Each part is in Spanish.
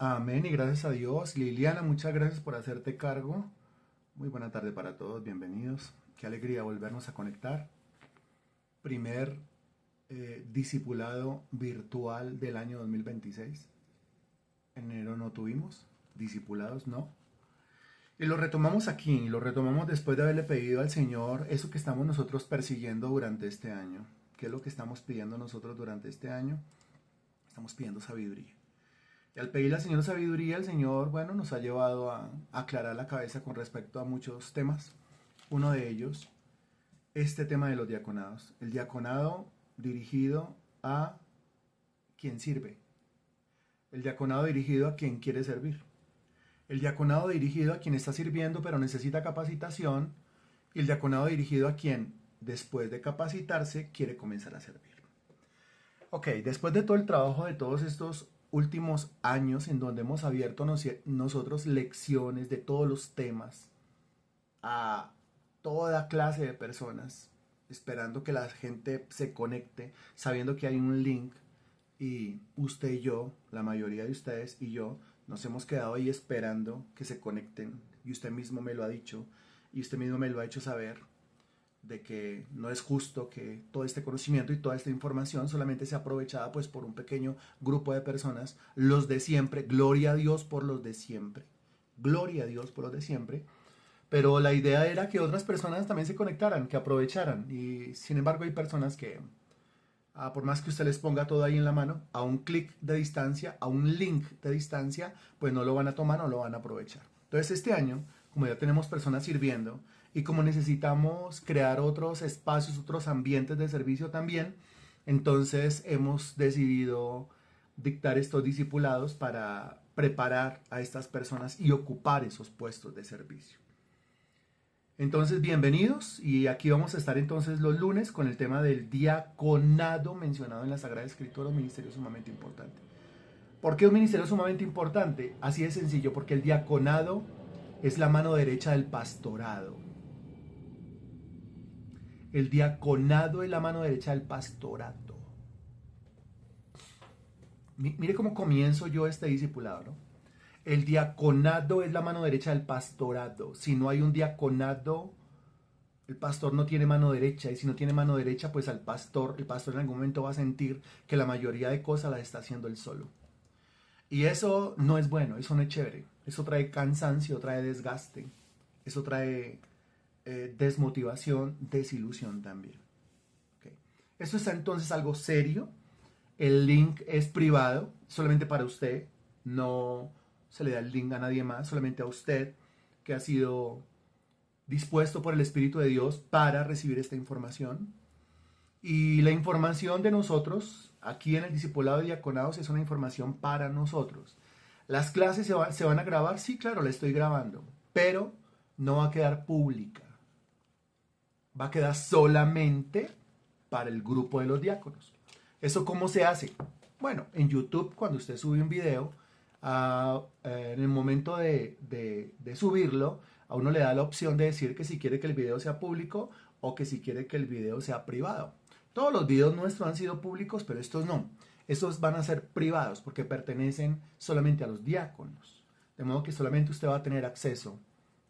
Amén y gracias a Dios. Liliana, muchas gracias por hacerte cargo. Muy buena tarde para todos, bienvenidos. Qué alegría volvernos a conectar. Primer discipulado virtual del año 2026. En enero no tuvimos, discipulados no. Y lo retomamos aquí, lo retomamos después de haberle pedido al Señor eso que estamos nosotros persiguiendo durante este año. ¿Qué es lo que estamos pidiendo nosotros durante este año? Estamos pidiendo sabiduría. Y al pedirle al Señor sabiduría, el Señor, bueno, nos ha llevado a aclarar la cabeza con respecto a muchos temas. Uno de ellos, este tema de los diaconados. El diaconado dirigido a quien sirve. El diaconado dirigido a quien quiere servir. El diaconado dirigido a quien está sirviendo pero necesita capacitación. Y el diaconado dirigido a quien, después de capacitarse, quiere comenzar a servir. Ok, después de todo el trabajo de todos estos últimos años en donde hemos abierto nosotros lecciones de todos los temas a toda clase de personas, esperando que la gente se conecte, sabiendo que hay un link y usted y yo, la mayoría de ustedes y yo, nos hemos quedado ahí esperando que se conecten y usted mismo me lo ha dicho y usted mismo me lo ha hecho saber de que no es justo que todo este conocimiento y toda esta información solamente sea aprovechada pues por un pequeño grupo de personas, los de siempre, gloria a Dios por los de siempre, gloria a Dios por los de siempre, pero la idea era que otras personas también se conectaran, que aprovecharan, y sin embargo hay personas que, por más que usted les ponga todo ahí en la mano, a un clic de distancia, a un link de distancia, pues no lo van a tomar, no lo van a aprovechar. Entonces este año, como ya tenemos personas sirviendo y como necesitamos crear otros espacios, otros ambientes de servicio también, entonces hemos decidido dictar estos discipulados para preparar a estas personas y ocupar esos puestos de servicio. Entonces, bienvenidos y aquí vamos a estar entonces los lunes con el tema del diaconado mencionado en la Sagrada Escritura, un ministerio sumamente importante. ¿Por qué un ministerio sumamente importante? Así de sencillo, porque el diaconado es la mano derecha del pastorado. El diaconado es la mano derecha del pastorato. Mire cómo comienzo yo este discipulado, ¿no? El diaconado es la mano derecha del pastorado. Si no hay un diaconado, el pastor no tiene mano derecha. Y si no tiene mano derecha, pues el pastor en algún momento va a sentir que la mayoría de cosas las está haciendo él solo. Y eso no es bueno, eso no es chévere. Eso trae cansancio, trae desgaste. Eso trae desmotivación, desilusión también. Okay. Esto es entonces algo serio. El link es privado, solamente para usted. No se le da el link a nadie más, solamente a usted que ha sido dispuesto por el Espíritu de Dios para recibir esta información. Y la información de nosotros, aquí en el Discipulado de Diaconados, es una información para nosotros. ¿Las clases se van a grabar? Sí, claro, la estoy grabando, pero no va a quedar pública. Va a quedar solamente para el grupo de los diáconos. ¿Eso cómo se hace? Bueno, en YouTube, cuando usted sube un video, en el momento de subirlo, a uno le da la opción de decir que si quiere que el video sea público o que si quiere que el video sea privado. Todos los videos nuestros han sido públicos, pero estos no. Estos van a ser privados porque pertenecen solamente a los diáconos. De modo que solamente usted va a tener acceso,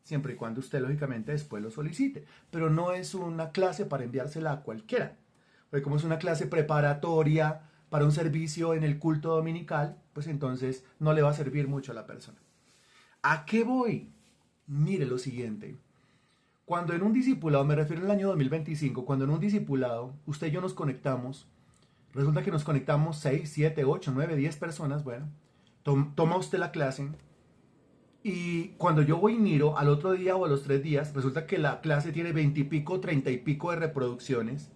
siempre y cuando usted lógicamente después lo solicite. Pero no es una clase para enviársela a cualquiera. Porque como es una clase preparatoria para un servicio en el culto dominical, pues entonces no le va a servir mucho a la persona. ¿A qué voy? Mire lo siguiente. Cuando en un discipulado, me refiero al año 2025, cuando en un discipulado usted y yo nos conectamos, resulta que nos conectamos 6, 7, 8, 9, 10 personas, bueno, toma usted la clase y cuando yo voy y miro al otro día o a los 3 días, resulta que la clase tiene 20 y pico, 30 y pico de reproducciones.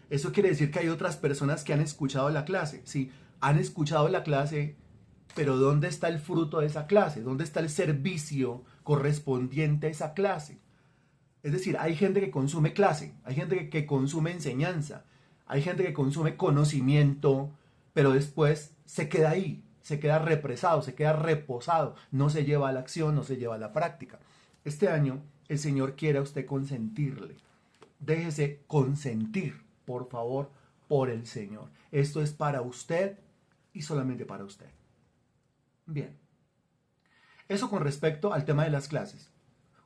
Eso quiere decir que hay otras personas que han escuchado la clase. Sí, han escuchado la clase, pero ¿dónde está el fruto de esa clase? ¿Dónde está el servicio correspondiente a esa clase? Es decir, hay gente que consume clase, hay gente que consume enseñanza, hay gente que consume conocimiento, pero después se queda ahí, se queda represado, se queda reposado, no se lleva a la acción, no se lleva a la práctica. Este año el Señor quiere a usted consentirle. Déjese consentir, por favor, por el Señor. Esto es para usted y solamente para usted. Bien. Eso con respecto al tema de las clases.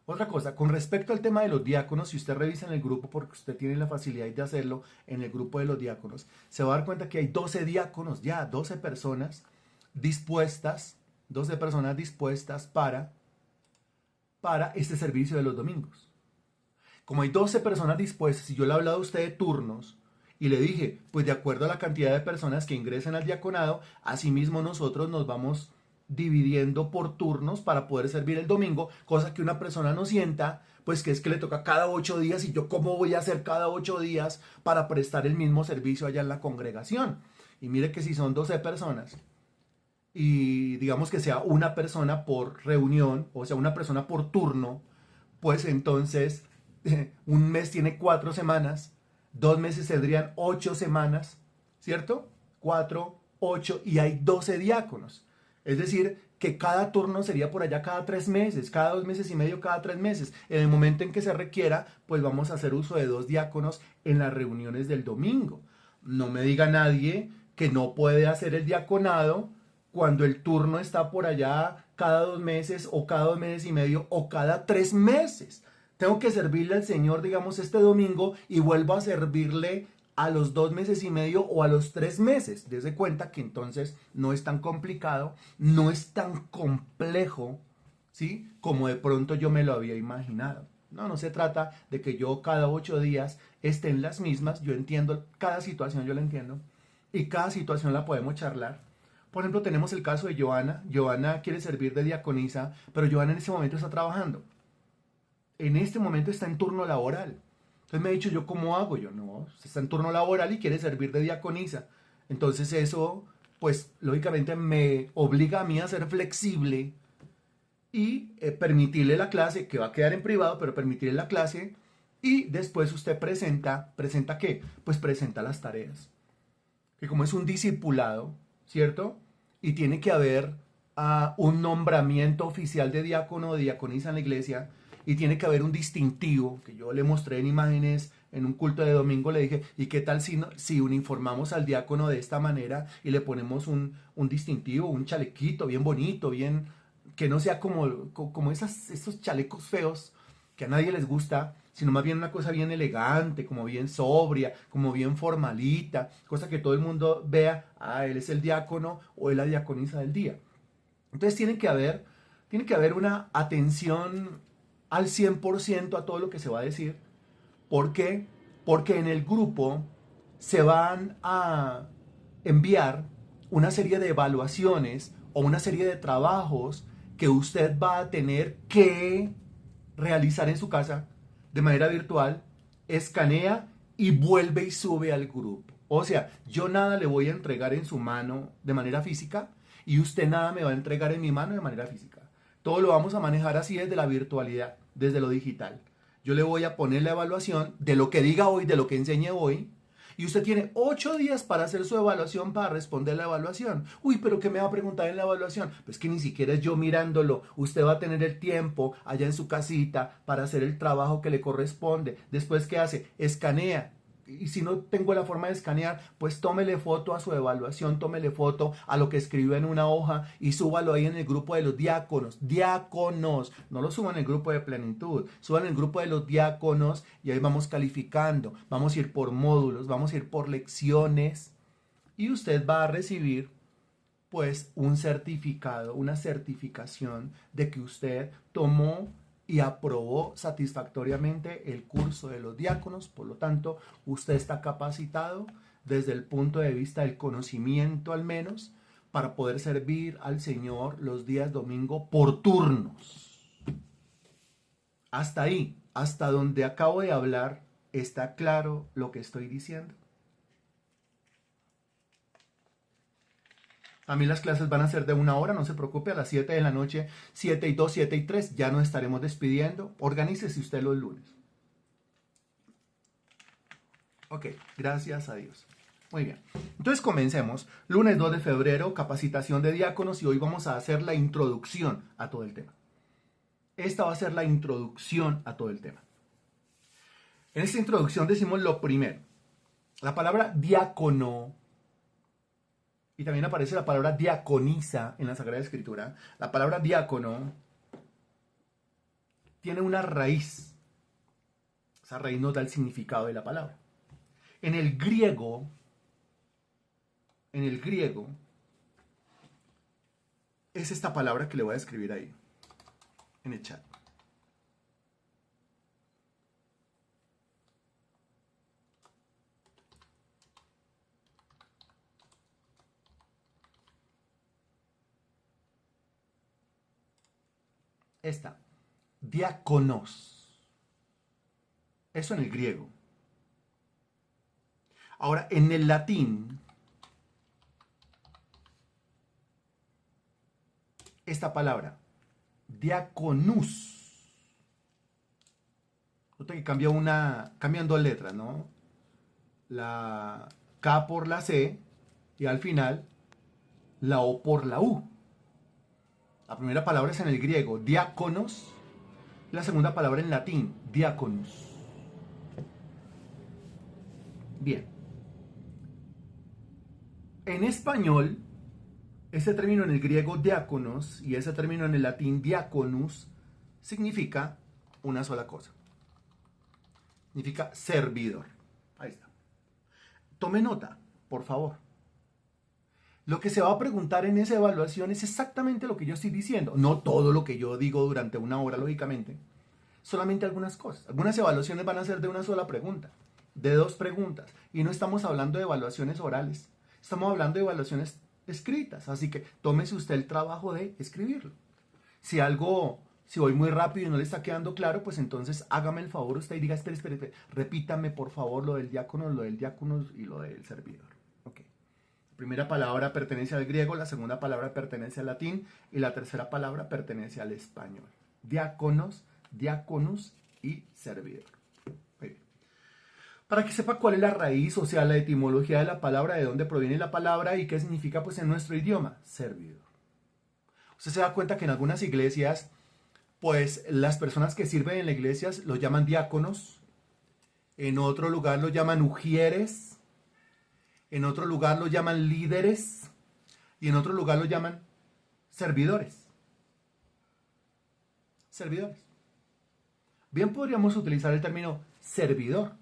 Otra cosa, con respecto al tema de los diáconos, si usted revisa en el grupo, porque usted tiene la facilidad de hacerlo en el grupo de los diáconos, se va a dar cuenta que hay 12 diáconos ya, 12 personas dispuestas, 12 personas dispuestas para este servicio de los domingos. Como hay 12 personas dispuestas, y yo le he hablado a usted de turnos, y le dije, pues de acuerdo a la cantidad de personas que ingresen al diaconado, asimismo nosotros nos vamos dividiendo por turnos para poder servir el domingo, cosa que una persona no sienta, pues que es que le toca cada 8 días y yo cómo voy a hacer cada 8 días para prestar el mismo servicio allá en la congregación. Y mire que si son 12 personas y digamos que sea una persona por reunión, o sea, una persona por turno, pues entonces un mes tiene 4 semanas, 2 meses tendrían 8 semanas, ¿cierto? 4, 8 y hay 12 diáconos. Es decir, que cada turno sería por allá cada 3 meses, cada 2 meses y medio, cada 3 meses. En el momento en que se requiera, pues vamos a hacer uso de 2 diáconos en las reuniones del domingo. No me diga nadie que no puede hacer el diaconado cuando el turno está por allá cada 2 meses o cada 2 meses y medio o cada 3 meses. Tengo que servirle al Señor, digamos, este domingo y vuelvo a servirle a los 2 meses y medio o a los 3 meses. Dese cuenta que entonces no es tan complicado, no es tan complejo, ¿sí? Como de pronto yo me lo había imaginado. No se trata de que yo cada 8 días esté en las mismas. Yo entiendo, cada situación yo la entiendo y cada situación la podemos charlar. Por ejemplo, tenemos el caso de Joana. Joana quiere servir de diaconisa, pero Joana en este momento está trabajando. En este momento está en turno laboral. Entonces me ha dicho, ¿yo cómo hago? Yo, no, usted está en turno laboral y quiere servir de diaconisa. Entonces eso, pues, lógicamente me obliga a mí a ser flexible y permitirle la clase, que va a quedar en privado, pero permitirle la clase. Y después usted ¿presenta qué? Pues presenta las tareas. Que como es un discipulado, ¿cierto? Y tiene que haber un nombramiento oficial de diácono o de diaconisa en la iglesia, y tiene que haber un distintivo, que yo le mostré en imágenes en un culto de domingo, le dije, ¿y qué tal si uniformamos al diácono de esta manera y le ponemos un distintivo, un chalequito bien bonito, bien, que no sea como esos chalecos feos que a nadie les gusta, sino más bien una cosa bien elegante, como bien sobria, como bien formalita, cosa que todo el mundo vea, él es el diácono o es la diaconisa del día. Entonces tiene que haber una atención al 100% a todo lo que se va a decir. ¿Por qué? Porque en el grupo se van a enviar una serie de evaluaciones o una serie de trabajos que usted va a tener que realizar en su casa de manera virtual, escanea y vuelve y sube al grupo. O sea, yo nada le voy a entregar en su mano de manera física y usted nada me va a entregar en mi mano de manera física. Todo lo vamos a manejar así desde la virtualidad, desde lo digital. Yo le voy a poner la evaluación de lo que diga hoy, de lo que enseñe hoy, y usted tiene 8 días para hacer su evaluación, para responder la evaluación. Uy, pero ¿qué me va a preguntar en la evaluación? Pues que ni siquiera es yo mirándolo. Usted va a tener el tiempo allá en su casita para hacer el trabajo que le corresponde. Después, ¿qué hace? Escanea. Y si no tengo la forma de escanear, pues tómele foto a su evaluación, tómele foto a lo que escribió en una hoja y súbalo ahí en el grupo de los diáconos. Diáconos, no lo suban en el grupo de plenitud, suban en el grupo de los diáconos y ahí vamos calificando. Vamos a ir por módulos, vamos a ir por lecciones y usted va a recibir pues un certificado, una certificación de que usted tomó y aprobó satisfactoriamente el curso de los diáconos. Por lo tanto, usted está capacitado desde el punto de vista del conocimiento al menos para poder servir al Señor los días domingo por turnos. Hasta ahí, hasta donde acabo de hablar, ¿está claro lo que estoy diciendo? A mí las clases van a ser de 1 hora, no se preocupe, a las 7 de la noche, 7 y 2, 7 y 3, ya nos estaremos despidiendo. Organícese usted los lunes. Ok, gracias a Dios. Muy bien, entonces comencemos. Lunes 2 de febrero, capacitación de diáconos, y hoy vamos a hacer la introducción a todo el tema. Esta va a ser la introducción a todo el tema. En esta introducción decimos lo primero. La palabra diácono y también aparece la palabra diaconisa en la Sagrada Escritura. La palabra diácono tiene una raíz. Esa raíz nos da el significado de la palabra. En el griego, es esta palabra que le voy a escribir ahí, en el chat. Esta, diáconos. Eso en el griego. Ahora, en el latín, esta palabra, diaconus. Nota que cambian dos letras, ¿no? La K por la C y al final la O por la U. La primera palabra es en el griego, diáconos. La segunda palabra en latín, diaconus. Bien. En español, ese término en el griego diáconos y ese término en el latín diaconus significa una sola cosa. Significa servidor. Ahí está. Tome nota, por favor. Lo que se va a preguntar en esa evaluación es exactamente lo que yo estoy diciendo. No todo lo que yo digo durante una hora, lógicamente. Solamente algunas cosas. Algunas evaluaciones van a ser de una sola pregunta, de dos preguntas. Y no estamos hablando de evaluaciones orales. Estamos hablando de evaluaciones escritas. Así que tómese usted el trabajo de escribirlo. Si voy muy rápido y no le está quedando claro, pues entonces hágame el favor usted y diga, espere, repítame por favor lo del diácono y lo del servidor. Ok. La primera palabra pertenece al griego, la segunda palabra pertenece al latín y la tercera palabra pertenece al español. Diáconos, diáconus y servidor. Muy bien. Para que sepa cuál es la raíz, o sea, la etimología de la palabra, de dónde proviene la palabra y qué significa pues en nuestro idioma, servidor. Usted se da cuenta que en algunas iglesias, pues las personas que sirven en las iglesias los llaman diáconos, en otro lugar los llaman ujieres, en otro lugar los llaman líderes y en otro lugar los llaman servidores. Servidores. Bien podríamos utilizar el término servidor.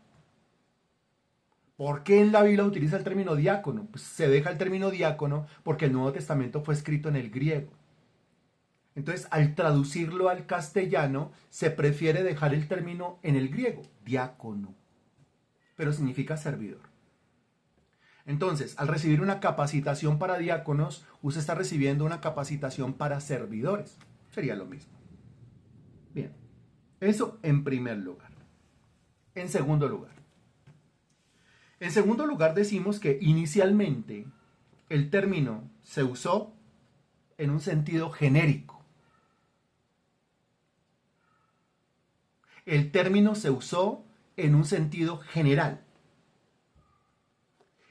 ¿Por qué en la Biblia utiliza el término diácono? Pues se deja el término diácono porque el Nuevo Testamento fue escrito en el griego. Entonces, al traducirlo al castellano, se prefiere dejar el término en el griego, diácono, pero significa servidor. Entonces, al recibir una capacitación para diáconos, usted está recibiendo una capacitación para servidores. Sería lo mismo. Bien, eso en primer lugar. En segundo lugar decimos que inicialmente el término se usó en un sentido genérico. El término se usó en un sentido general.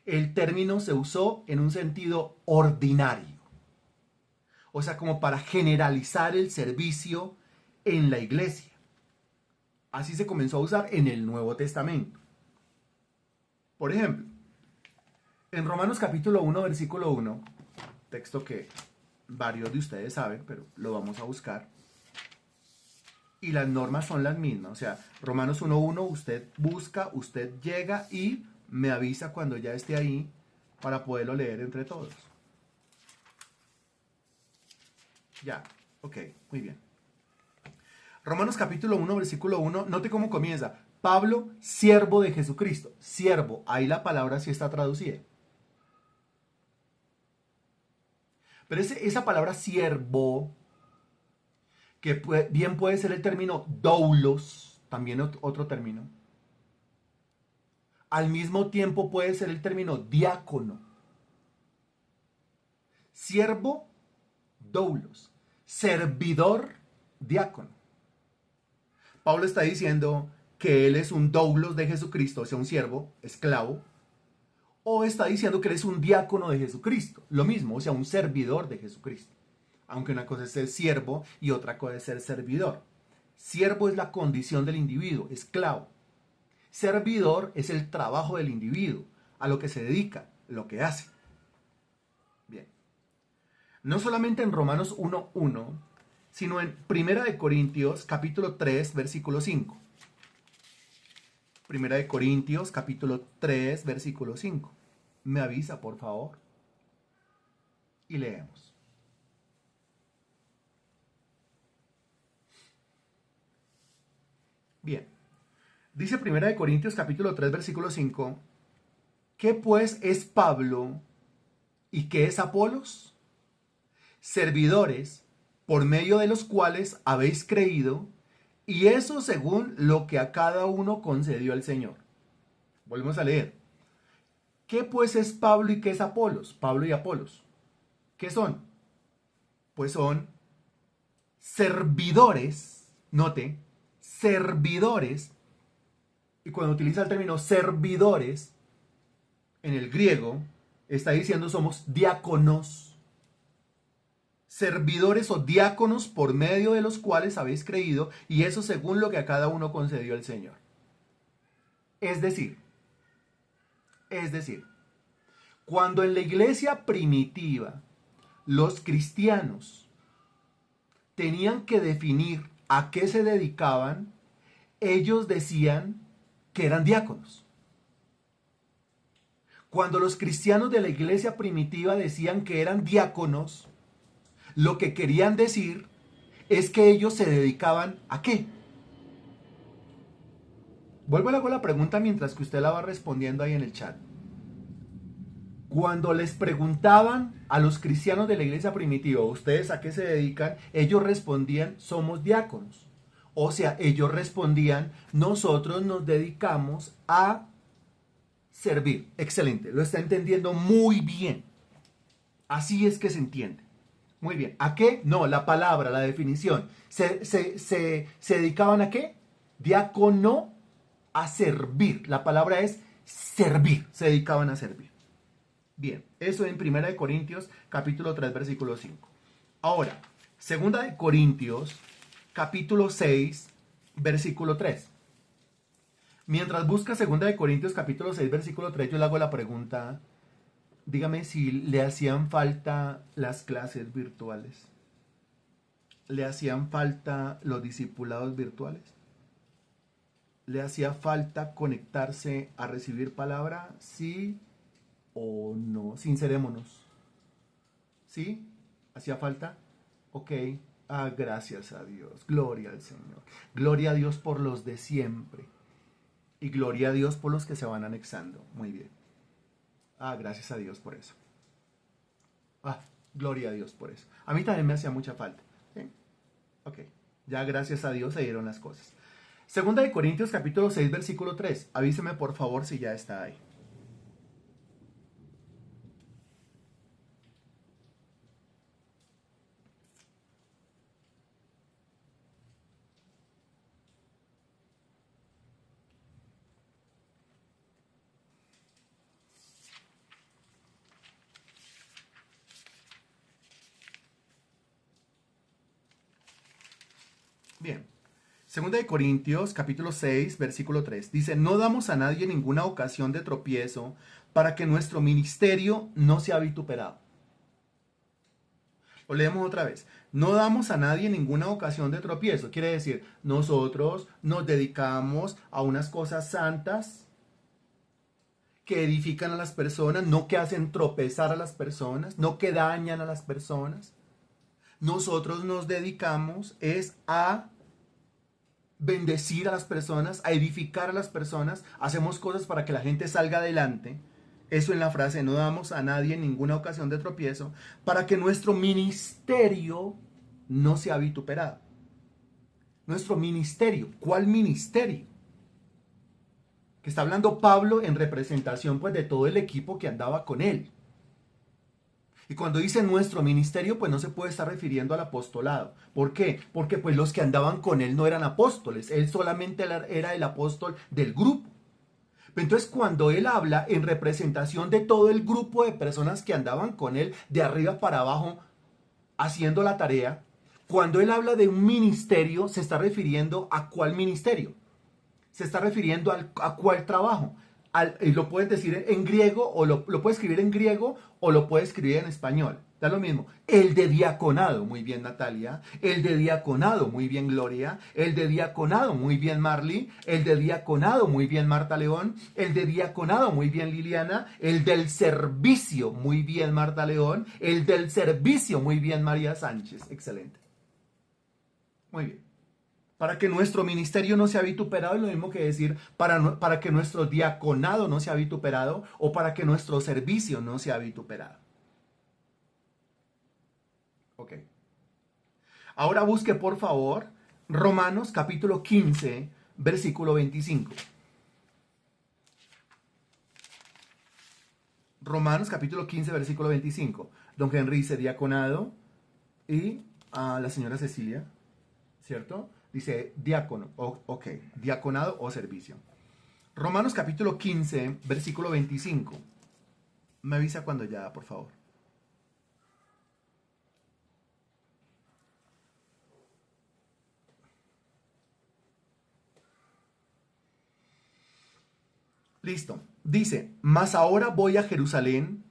El término se usó en un sentido ordinario. O sea, como para generalizar el servicio en la iglesia. Así se comenzó a usar en el Nuevo Testamento. Por ejemplo, en Romanos capítulo 1, versículo 1, texto que varios de ustedes saben, pero lo vamos a buscar. Y las normas son las mismas. O sea, Romanos 1.1, usted busca, usted llega y me avisa cuando ya esté ahí para poderlo leer entre todos. Ya, ok, muy bien. Romanos capítulo 1, versículo 1, note cómo comienza. Pablo, siervo de Jesucristo. Siervo, ahí la palabra sí está traducida. Pero esa palabra siervo, que bien puede ser el término doulos, también otro término. Al mismo tiempo puede ser el término diácono. Siervo, doulos. Servidor, diácono. Pablo está diciendo que él es un doulos de Jesucristo, o sea, un siervo, esclavo. O está diciendo que él es un diácono de Jesucristo. Lo mismo, o sea, un servidor de Jesucristo. Aunque una cosa es ser siervo y otra cosa es ser servidor. Siervo es la condición del individuo, esclavo. Servidor es el trabajo del individuo, a lo que se dedica, lo que hace. No solamente en Romanos 1:1, sino en Primera de Corintios capítulo 3, versículo 5. Primera de Corintios capítulo 3, versículo 5. Me avisa, por favor. Y leemos. Bien. Dice Primera de Corintios capítulo 3, versículo 5. ¿Qué pues es Pablo y qué es Apolos? Servidores por medio de los cuales habéis creído, y eso según lo que a cada uno concedió el Señor. Volvemos a leer. ¿Qué pues es Pablo y qué es Apolos? Pablo y Apolos. ¿Qué son? Pues son servidores, note, servidores, y cuando utiliza el término servidores, en el griego, está diciendo somos diáconos. Servidores o diáconos por medio de los cuales habéis creído, y eso según lo que a cada uno concedió el Señor. Es decir, cuando en la iglesia primitiva los cristianos tenían que definir a qué se dedicaban, ellos decían que eran diáconos. Cuando los cristianos de la iglesia primitiva decían que eran diáconos, lo que querían decir es que ellos se dedicaban ¿a qué? Vuelvo a hacer la pregunta mientras que usted la va respondiendo ahí en el chat. Cuando les preguntaban a los cristianos de la iglesia primitiva, ¿ustedes a qué se dedican? Ellos respondían, somos diáconos. O sea, ellos respondían, nosotros nos dedicamos a servir. Excelente, lo está entendiendo muy bien. Así es que se entiende. Muy bien. ¿A qué? No, la palabra, la definición. ¿Se dedicaban a qué? Diácono, a servir. La palabra es servir. Se dedicaban a servir. Bien, eso en 1 Corintios capítulo 3, versículo 5. Ahora, 2 Corintios capítulo 6, versículo 3. Mientras busca 2 Corintios capítulo 6, versículo 3, yo le hago la pregunta, dígame si le hacían falta las clases virtuales. ¿Le hacían falta los discipulados virtuales? ¿Le hacía falta conectarse a recibir palabra? ¿Sí o no? Sincerémonos. ¿Sí? ¿Hacía falta? Ok. Ah, gracias a Dios. Gloria al Señor. Gloria a Dios por los de siempre. Y gloria a Dios por los que se van anexando. Muy bien. Ah, gracias a Dios por eso. Ah, gloria a Dios por eso. A mí también me hacía mucha falta. ¿Sí? Ok. Ya gracias a Dios se dieron las cosas. 2 Corintios capítulo 6, versículo 3. Avíseme por favor si ya está ahí. Bien. 2 Corintios capítulo 6, versículo 3. Dice, no damos a nadie ninguna ocasión de tropiezo para que nuestro ministerio no sea vituperado. Lo leemos otra vez. No damos a nadie ninguna ocasión de tropiezo. Quiere decir, nosotros nos dedicamos a unas cosas santas que edifican a las personas, no que hacen tropezar a las personas, no que dañan a las personas. Nosotros nos dedicamos es a bendecir a las personas, a edificar a las personas, hacemos cosas para que la gente salga adelante. Eso en la frase, no damos a nadie ninguna ocasión de tropiezo, para que nuestro ministerio no sea vituperado. Nuestro ministerio, ¿cuál ministerio? Que está hablando Pablo en representación pues de todo el equipo que andaba con él. Y cuando dice nuestro ministerio, pues no se puede estar refiriendo al apostolado. ¿Por qué? Porque pues los que andaban con él no eran apóstoles. Él solamente era el apóstol del grupo. Entonces cuando él habla en representación de todo el grupo de personas que andaban con él, de arriba para abajo, haciendo la tarea, cuando él habla de un ministerio, se está refiriendo a cuál ministerio. Se está refiriendo a cuál trabajo. Y lo puedes decir en griego, o lo puedes escribir en griego, o lo puedes escribir en español. Da lo mismo. El de diaconado, muy bien Natalia. El de diaconado, muy bien Gloria. El de diaconado, muy bien Marley. El de diaconado, muy bien Marta León. El de diaconado, muy bien Liliana. El del servicio, muy bien Marta León. El del servicio, muy bien María Sánchez. Excelente. Muy bien. Para que nuestro ministerio no sea vituperado es lo mismo que decir para que nuestro diaconado no sea vituperado o para que nuestro servicio no sea vituperado. Ok. Ahora busque por favor Romanos capítulo 15, versículo 25. Romanos capítulo 15, versículo 25. Don Henry dice diaconado y a la señora Cecilia, ¿cierto? Dice diácono, ok, diaconado o servicio. Romanos capítulo 15, versículo 25. Me avisa cuando ya, por favor. Listo. Dice, mas ahora voy a Jerusalén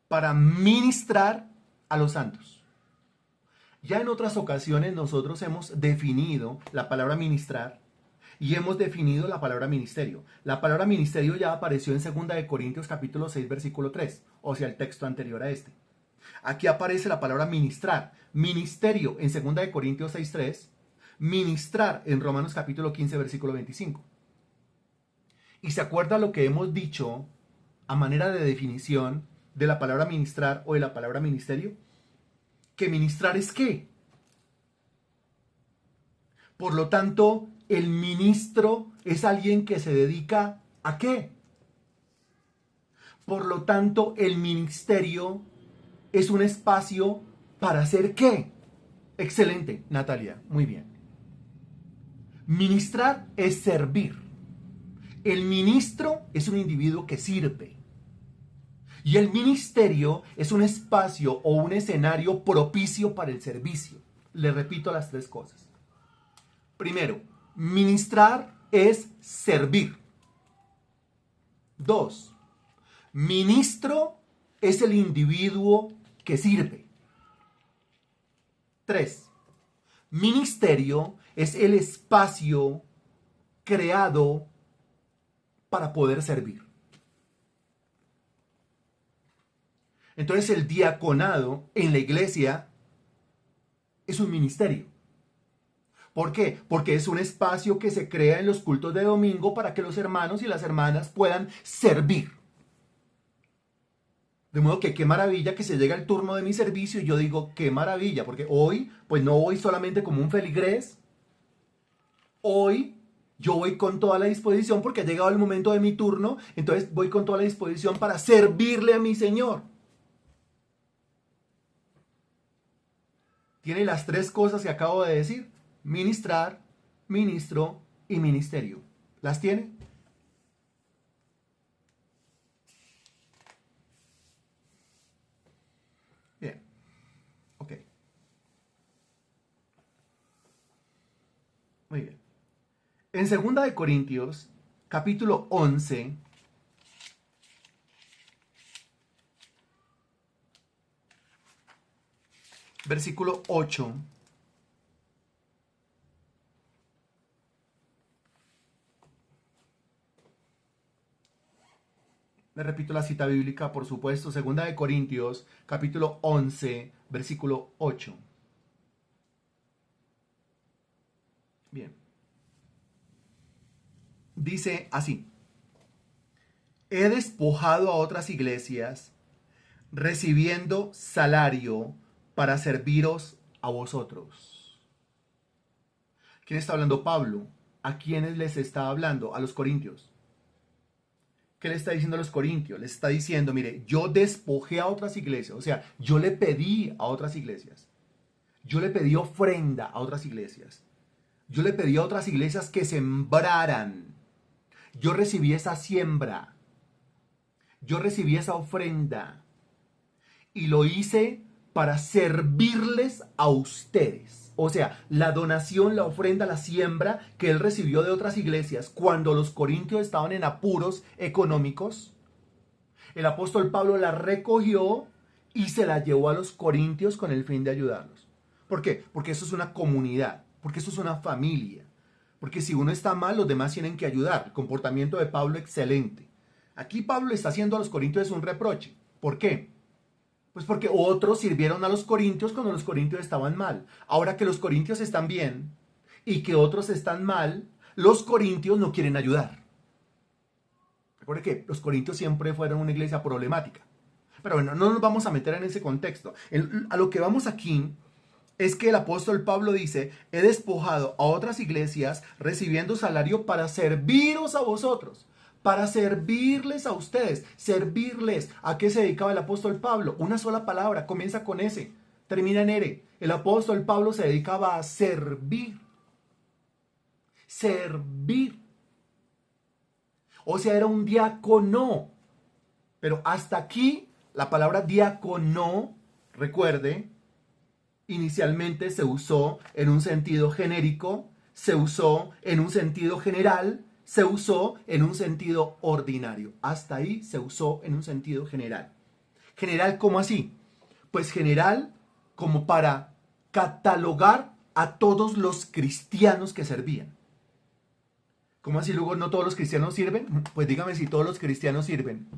para ministrar a los santos. Ya en otras ocasiones nosotros hemos definido la palabra ministrar y hemos definido la palabra ministerio. La palabra ministerio ya apareció en 2 Corintios capítulo 6 versículo 3, o sea, el texto anterior a este. Aquí aparece la palabra ministrar. Ministerio en 2 Corintios 6, 3, ministrar en Romanos capítulo 15 versículo 25. ¿Y se acuerda lo que hemos dicho a manera de definición de la palabra ministrar o de la palabra ministerio? Que ministrar es ¿qué? Por lo tanto, el ministro es alguien que se dedica ¿a qué? Por lo tanto, el ministerio es un espacio para hacer ¿qué? Excelente, Natalia, muy bien. Ministrar es servir. El ministro es un individuo que sirve. Y el ministerio es un espacio o un escenario propicio para el servicio. Le repito las tres cosas. Primero, ministrar es servir. 2. Ministro es el individuo que sirve. 3. Ministerio es el espacio creado para poder servir. Entonces el diaconado en la iglesia es un ministerio. ¿Por qué? Porque es un espacio que se crea en los cultos de domingo para que los hermanos y las hermanas puedan servir. De modo que qué maravilla que se llega el turno de mi servicio y yo digo qué maravilla, porque hoy pues no voy solamente como un feligrés, hoy yo voy con toda la disposición porque ha llegado el momento de mi turno, entonces voy con toda la disposición para servirle a mi Señor. Tiene las tres cosas que acabo de decir: ministrar, ministro y ministerio. ¿Las tiene? Bien. Ok. Muy bien. En 2 Corintios, capítulo 11, versículo 8, le repito la cita bíblica, por supuesto, 2 Corintios, capítulo 11, versículo 8. Bien. Dice así: he despojado a otras iglesias, recibiendo salario para serviros a vosotros. ¿Quién está hablando? Pablo. ¿A quiénes les está hablando? A los corintios. ¿Qué le está diciendo a los corintios? Les está diciendo, mire, yo despojé a otras iglesias, o sea, yo le pedí a otras iglesias, yo le pedí ofrenda a otras iglesias, yo le pedí a otras iglesias que sembraran, yo recibí esa siembra, yo recibí esa ofrenda y lo hice para servirles a ustedes. O sea, la donación, la ofrenda, la siembra que él recibió de otras iglesias cuando los corintios estaban en apuros económicos, el apóstol Pablo la recogió y se la llevó a los corintios con el fin de ayudarlos. ¿Por qué? Porque eso es una comunidad, porque eso es una familia, porque si uno está mal, los demás tienen que ayudar. El comportamiento de Pablo excelente. Aquí Pablo le está haciendo a los corintios un reproche. ¿Por qué? Pues porque otros sirvieron a los corintios cuando los corintios estaban mal. Ahora que los corintios están bien y que otros están mal, los corintios no quieren ayudar. Recuerden que los corintios siempre fueron una iglesia problemática. Pero bueno, no nos vamos a meter en ese contexto. A lo que vamos aquí es que el apóstol Pablo dice, he despojado a otras iglesias recibiendo salario para serviros a vosotros, para servirles a ustedes, servirles. ¿A qué se dedicaba el apóstol Pablo? Una sola palabra, comienza con S, termina en R. El apóstol Pablo se dedicaba a servir. Servir. O sea, era un diácono. Pero hasta aquí, la palabra diácono, recuerde, inicialmente se usó en un sentido genérico, se usó en un sentido general, se usó en un sentido ordinario. Hasta ahí se usó en un sentido general. ¿General cómo así? Pues general como para catalogar a todos los cristianos que servían. ¿Cómo así luego no todos los cristianos sirven? Pues dígame si todos los cristianos sirven.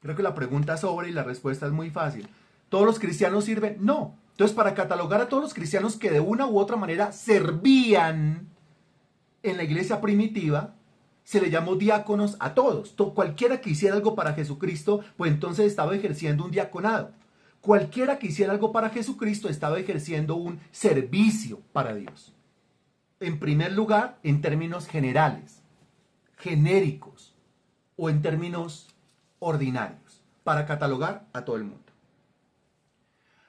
Creo que la pregunta sobra y la respuesta es muy fácil. ¿Todos los cristianos sirven? No. Entonces, para catalogar a todos los cristianos que de una u otra manera servían en la iglesia primitiva, se le llamó diáconos a todos. Cualquiera que hiciera algo para Jesucristo, pues entonces estaba ejerciendo un diaconado. Cualquiera que hiciera algo para Jesucristo estaba ejerciendo un servicio para Dios. En primer lugar, en términos generales, genéricos o en términos ordinarios, para catalogar a todo el mundo.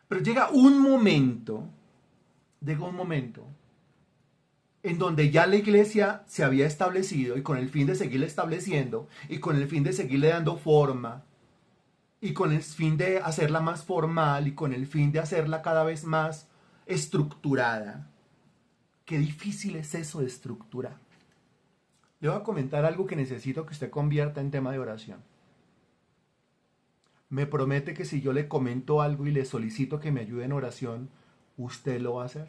Pero llega un momento en donde ya la iglesia se había establecido y con el fin de seguirla estableciendo y con el fin de seguirle dando forma y con el fin de hacerla más formal y con el fin de hacerla cada vez más estructurada. Qué difícil es eso de estructurar. Le voy a comentar algo que necesito que usted convierta en tema de oración. Me promete que si yo le comento algo y le solicito que me ayude en oración, ¿usted lo va a hacer?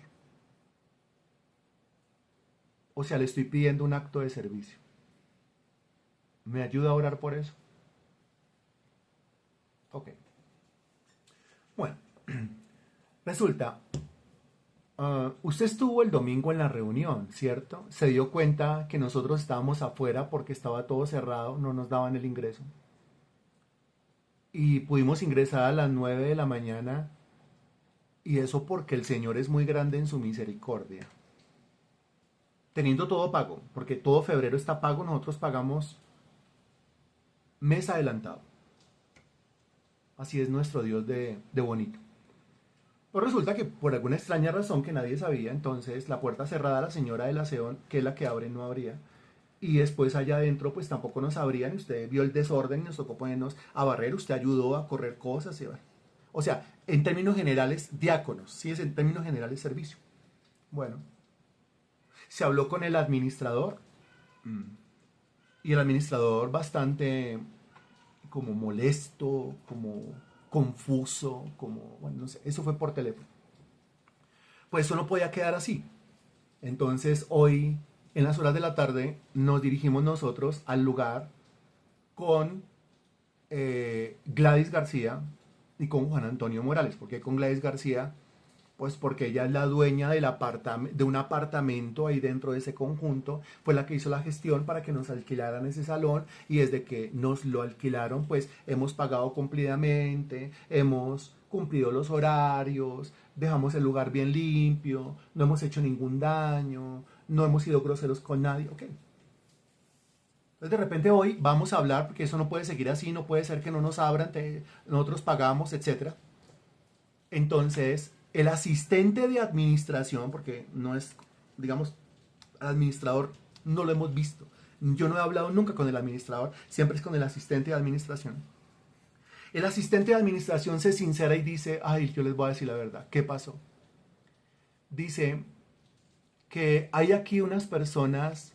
O sea, le estoy pidiendo un acto de servicio. ¿Me ayuda a orar por eso? Ok. Bueno, resulta, usted estuvo el domingo en la reunión, ¿cierto? Se dio cuenta que nosotros estábamos afuera porque estaba todo cerrado, no nos daban el ingreso. Y pudimos ingresar a las 9 de la mañana, y eso porque el Señor es muy grande en su misericordia. Teniendo todo pago, porque todo febrero está pago, nosotros pagamos mes adelantado. Así es nuestro Dios de bonito. Pues resulta que por alguna extraña razón que nadie sabía, entonces la puerta cerrada, la señora del aseo, que es la que abre, no abría. Y después allá adentro pues tampoco nos abrían, y usted vio el desorden y nos tocó ponernos a barrer, usted ayudó a correr cosas. O sea, en términos generales, diáconos, sí es en términos generales servicio. Bueno, se habló con el administrador y el administrador bastante como molesto, como confuso, como, bueno, no sé, eso fue por teléfono. Pues eso no podía quedar así. Entonces hoy, en las horas de la tarde, nos dirigimos nosotros al lugar con Gladys García y con Juan Antonio Morales. ¿Por qué con Gladys García? Pues porque ella es la dueña de un apartamento ahí dentro de ese conjunto, fue la que hizo la gestión para que nos alquilaran ese salón, y desde que nos lo alquilaron pues hemos pagado cumplidamente, hemos cumplido los horarios, dejamos el lugar bien limpio, no hemos hecho ningún daño, no hemos sido groseros con nadie, ok. Entonces de repente hoy vamos a hablar, porque eso no puede seguir así, no puede ser que no nos abran, nosotros pagamos, etc. Entonces el asistente de administración, porque no es, digamos, administrador, no lo hemos visto. Yo no he hablado nunca con el administrador, siempre es con el asistente de administración. El asistente de administración se sincera y dice, ay, yo les voy a decir la verdad, ¿qué pasó? Dice que hay aquí unas personas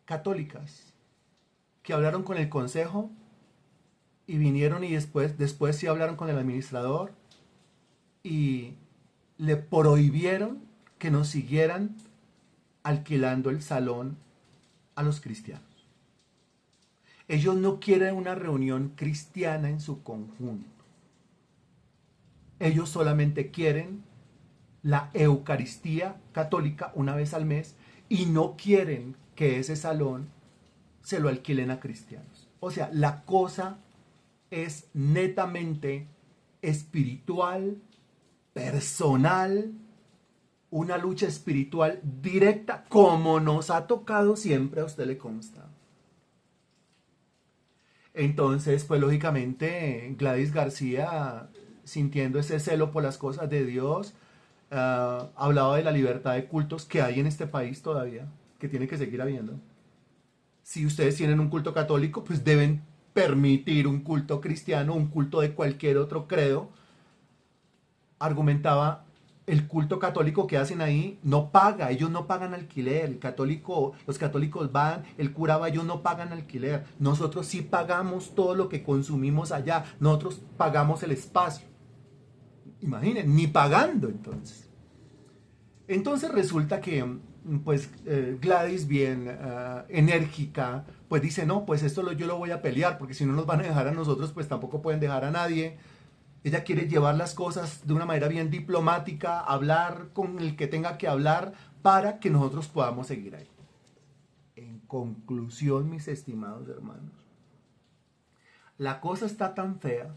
católicas que hablaron con el consejo Y vinieron y después sí hablaron con el administrador y le prohibieron que nos siguieran alquilando el salón a los cristianos. Ellos no quieren una reunión cristiana en su conjunto. Ellos solamente quieren la Eucaristía católica una vez al mes y no quieren que ese salón se lo alquilen a cristianos. O sea, la cosa es netamente espiritual, personal, una lucha espiritual directa, como nos ha tocado siempre, a usted le consta. Entonces, pues lógicamente, Gladys García, sintiendo ese celo por las cosas de Dios, hablaba de la libertad de cultos que hay en este país todavía, que tiene que seguir habiendo. Si ustedes tienen un culto católico, pues deben permitir un culto cristiano, un culto de cualquier otro credo. Argumentaba, el culto católico que hacen ahí no paga, ellos no pagan alquiler, los católicos van, el cura va, ellos no pagan alquiler, nosotros sí pagamos todo lo que consumimos allá, nosotros pagamos el espacio. Imaginen, ni pagando entonces. Entonces resulta que pues Gladys, bien enérgica, pues dice, no, pues esto yo lo voy a pelear, porque si no nos van a dejar a nosotros, pues tampoco pueden dejar a nadie. Ella quiere llevar las cosas de una manera bien diplomática, hablar con el que tenga que hablar para que nosotros podamos seguir ahí. En conclusión, mis estimados hermanos, la cosa está tan fea,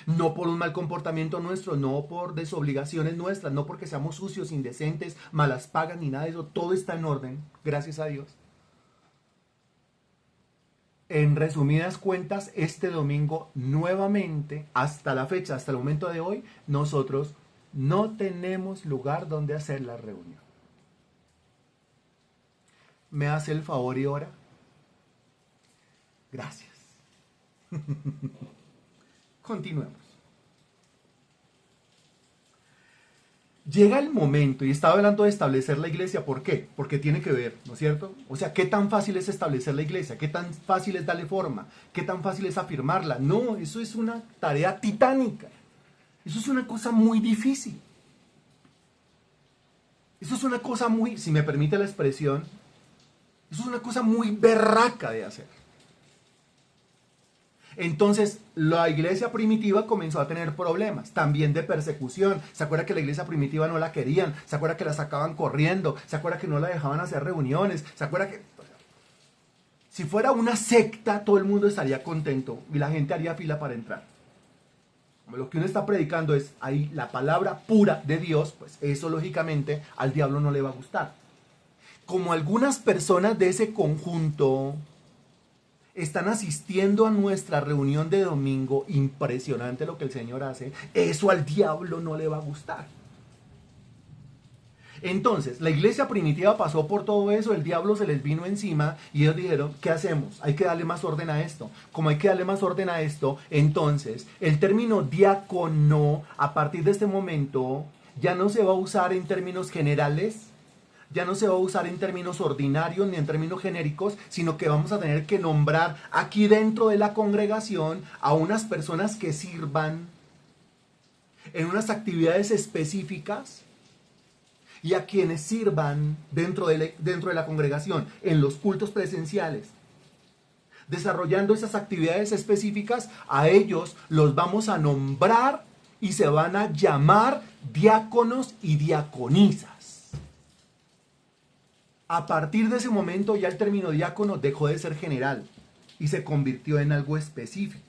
no por un mal comportamiento nuestro, no por desobligaciones nuestras, no porque seamos sucios, indecentes, malas pagas ni nada de eso, todo está en orden, gracias a Dios. En resumidas cuentas, este domingo nuevamente, hasta la fecha, hasta el momento de hoy, nosotros no tenemos lugar donde hacer la reunión. ¿Me hace el favor y ora? Gracias. Continuemos. Llega el momento, y estaba hablando de establecer la iglesia, ¿por qué? Porque tiene que ver, ¿no es cierto? O sea, ¿qué tan fácil es establecer la iglesia? ¿Qué tan fácil es darle forma? ¿Qué tan fácil es afirmarla? No, eso es una tarea titánica. Eso es una cosa muy difícil. Eso es una cosa muy, si me permite la expresión, eso es una cosa muy berraca de hacer. Entonces, la iglesia primitiva comenzó a tener problemas, también de persecución. ¿Se acuerda que la iglesia primitiva no la querían? ¿Se acuerda que la sacaban corriendo? ¿Se acuerda que no la dejaban hacer reuniones? ¿Se acuerda que si fuera una secta, todo el mundo estaría contento y la gente haría fila para entrar? Como lo que uno está predicando es ahí la palabra pura de Dios, pues eso lógicamente al diablo no le va a gustar. Como algunas personas de ese conjunto están asistiendo a nuestra reunión de domingo, impresionante lo que el Señor hace, eso al diablo no le va a gustar. Entonces, la iglesia primitiva pasó por todo eso, el diablo se les vino encima y ellos dijeron, ¿qué hacemos? Hay que darle más orden a esto. Como hay que darle más orden a esto, entonces el término diácono a partir de este momento ya no se va a usar en términos generales, ya no se va a usar en términos ordinarios ni en términos genéricos, sino que vamos a tener que nombrar aquí dentro de la congregación a unas personas que sirvan en unas actividades específicas y a quienes sirvan dentro de la congregación, en los cultos presenciales. Desarrollando esas actividades específicas, a ellos los vamos a nombrar y se van a llamar diáconos y diaconisas. A partir de ese momento ya el término diácono dejó de ser general y se convirtió en algo específico.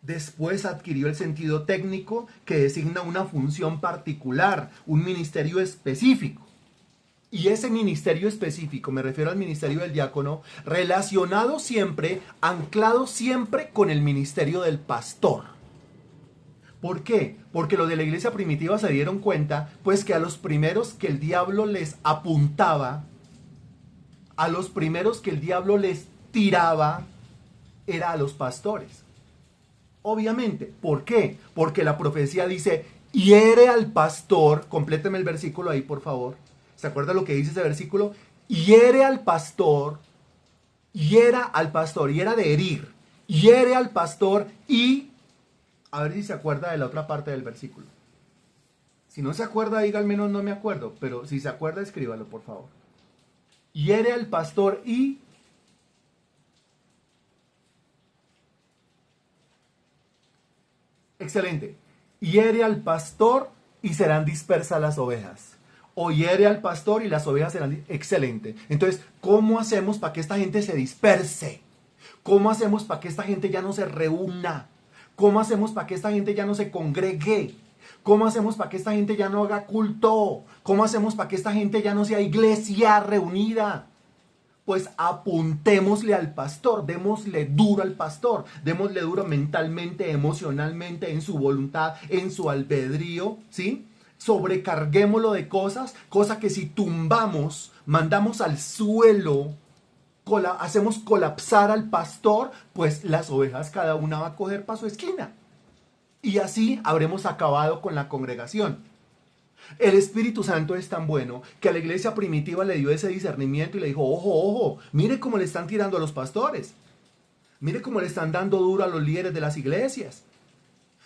Después adquirió el sentido técnico que designa una función particular, un ministerio específico. Y ese ministerio específico, me refiero al ministerio del diácono, relacionado siempre, anclado siempre con el ministerio del pastor. ¿Por qué? Porque los de la iglesia primitiva se dieron cuenta, pues que a los primeros que el diablo les apuntaba, a los primeros que el diablo les tiraba, era a los pastores. Obviamente, ¿por qué? Porque la profecía dice, hiere al pastor, compléteme el versículo ahí por favor, ¿se acuerda lo que dice ese versículo? Hiere al pastor, hiera al pastor, hiera de herir, hiere al pastor y... A ver si se acuerda de la otra parte del versículo. Si no se acuerda, diga al menos no me acuerdo, pero si se acuerda, escríbalo, por favor. Hiere al pastor y... Excelente. Hiere al pastor y serán dispersas las ovejas. O hiere al pastor y las ovejas serán... Excelente. Entonces, ¿cómo hacemos para que esta gente se disperse? ¿Cómo hacemos para que esta gente ya no se reúna? ¿Cómo hacemos para que esta gente ya no se congregue? ¿Cómo hacemos para que esta gente ya no haga culto? ¿Cómo hacemos para que esta gente ya no sea iglesia reunida? Pues apuntémosle al pastor, démosle duro al pastor, démosle duro mentalmente, emocionalmente, en su voluntad, en su albedrío, ¿sí? Sobrecarguémoslo de cosas que si tumbamos, mandamos al suelo, hacemos colapsar al pastor, pues las ovejas cada una va a coger para su esquina. Y así habremos acabado con la congregación. El Espíritu Santo es tan bueno que a la iglesia primitiva le dio ese discernimiento y le dijo, ojo, ojo, mire cómo le están tirando a los pastores. Mire cómo le están dando duro a los líderes de las iglesias.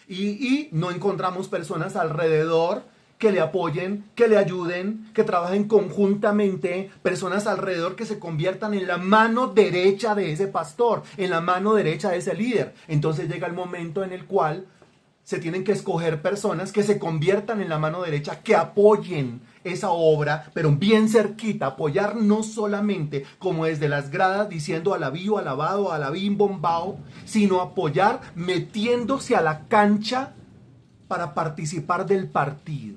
Y no encontramos personas alrededor que le apoyen, que le ayuden, que trabajen conjuntamente, personas alrededor que se conviertan en la mano derecha de ese pastor, en la mano derecha de ese líder. Entonces llega el momento en el cual se tienen que escoger personas que se conviertan en la mano derecha, que apoyen esa obra, pero bien cerquita, apoyar no solamente como desde las gradas diciendo alabío, alabado, alabín, bombao, sino apoyar metiéndose a la cancha para participar del partido.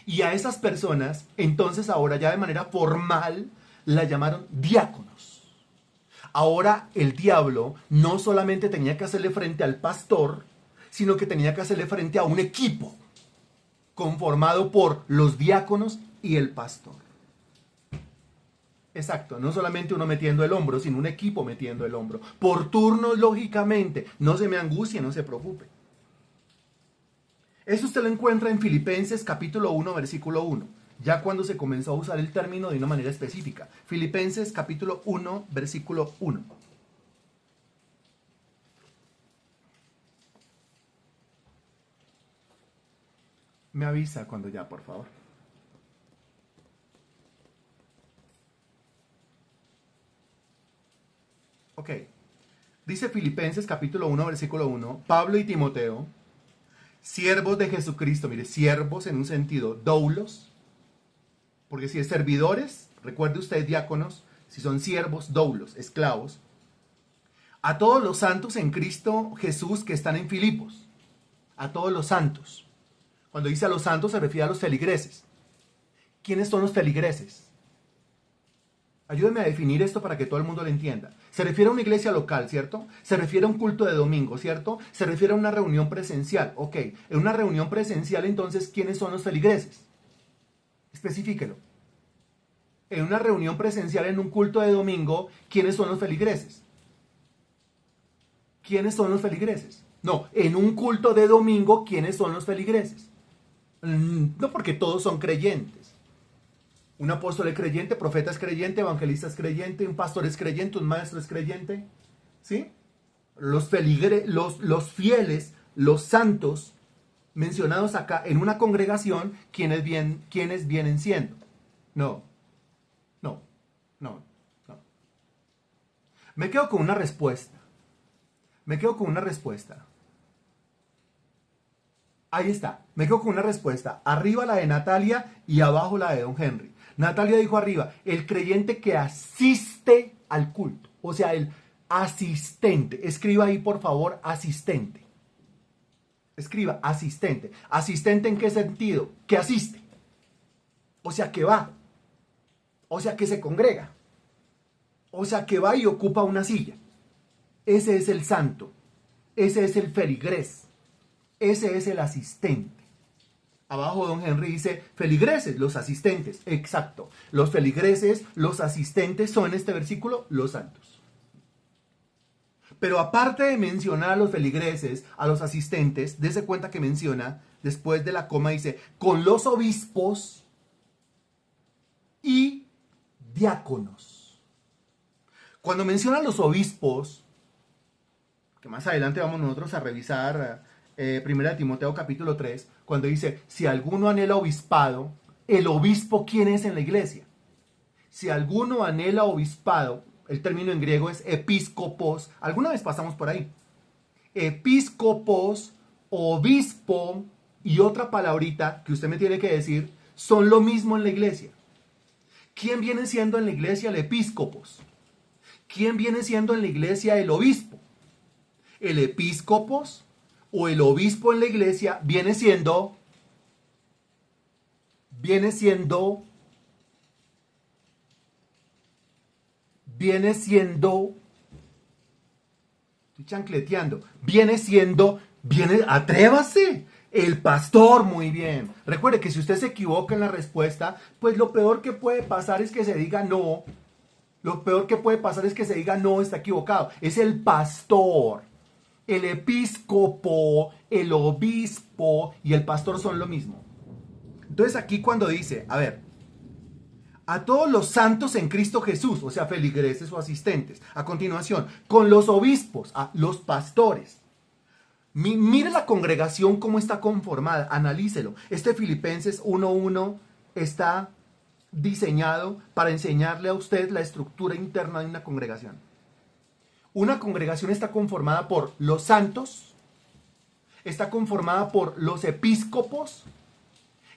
Y a esas personas, entonces ahora ya de manera formal, la llamaron diáconos. Ahora el diablo no solamente tenía que hacerle frente al pastor, sino que tenía que hacerle frente a un equipo conformado por los diáconos y el pastor. Exacto, no solamente uno metiendo el hombro, sino un equipo metiendo el hombro. Por turnos, lógicamente. No se me angustie, no se preocupe. Eso usted lo encuentra en Filipenses capítulo 1, versículo 1. Ya cuando se comenzó a usar el término de una manera específica. Filipenses capítulo 1, versículo 1. Me avisa cuando ya, por favor. Ok. Dice Filipenses capítulo 1, versículo 1. Pablo y Timoteo, siervos de Jesucristo. Mire, siervos en un sentido, doulos. Porque si es servidores, recuerde usted diáconos, si son siervos, doulos, esclavos. A todos los santos en Cristo Jesús que están en Filipos. A todos los santos. Cuando dice a los santos se refiere a los feligreses. ¿Quiénes son los feligreses? Ayúdeme a definir esto para que todo el mundo lo entienda. Se refiere a una iglesia local, ¿cierto? Se refiere a un culto de domingo, ¿cierto? Se refiere a una reunión presencial. Ok, en una reunión presencial entonces, ¿quiénes son los feligreses? Especifíquelo. En una reunión presencial en un culto de domingo, ¿quiénes son los feligreses? ¿Quiénes son los feligreses? No, en un culto de domingo, ¿quiénes son los feligreses? No, porque todos son creyentes. Un apóstol es creyente, profeta es creyente, evangelista es creyente, un pastor es creyente, un maestro es creyente. ¿Sí? Los fieles, los santos, mencionados acá en una congregación, ¿quiénes vienen siendo? No. Me quedo con una respuesta. Ahí está. Me quedo con una respuesta. Arriba la de Natalia y abajo la de Don Henry. Natalia dijo arriba, el creyente que asiste al culto. O sea, el asistente. Escriba ahí, por favor, asistente. Escriba asistente. ¿Asistente en qué sentido? Que asiste. O sea, que va. O sea, que se congrega. O sea, que va y ocupa una silla. Ese es el santo. Ese es el feligrés. Ese es el asistente. Abajo Don Henry dice, feligreses, los asistentes. Exacto. Los feligreses, los asistentes son en este versículo los santos. Pero aparte de mencionar a los feligreses, a los asistentes, dése cuenta que menciona, después de la coma dice, con los obispos y diáconos. Cuando menciona a los obispos, que más adelante vamos nosotros a revisar 1 Timoteo capítulo 3, cuando dice, si alguno anhela obispado, ¿el obispo quién es en la iglesia? Si alguno anhela obispado, el término en griego es episcopos, alguna vez pasamos por ahí. Episcopos, obispo y otra palabrita que usted me tiene que decir, son lo mismo en la iglesia. ¿Quién viene siendo en la iglesia el episcopos? ¿Quién viene siendo en la iglesia el obispo? El episcopos o el obispo en la iglesia viene siendo estoy chancleteando, atrévase, el pastor, muy bien. Recuerde que si usted se equivoca en la respuesta, pues lo peor que puede pasar es que se diga no. Lo peor que puede pasar es que se diga no, está equivocado. Es el pastor. El episcopo, el obispo y el pastor son lo mismo. Entonces aquí cuando dice, a ver, a todos los santos en Cristo Jesús, o sea, feligreses o asistentes. A continuación, con los obispos, a los pastores. Mire la congregación cómo está conformada, analícelo. Este Filipenses 1:1 está diseñado para enseñarle a usted la estructura interna de una congregación. Una congregación está conformada por los santos, está conformada por los episcopos,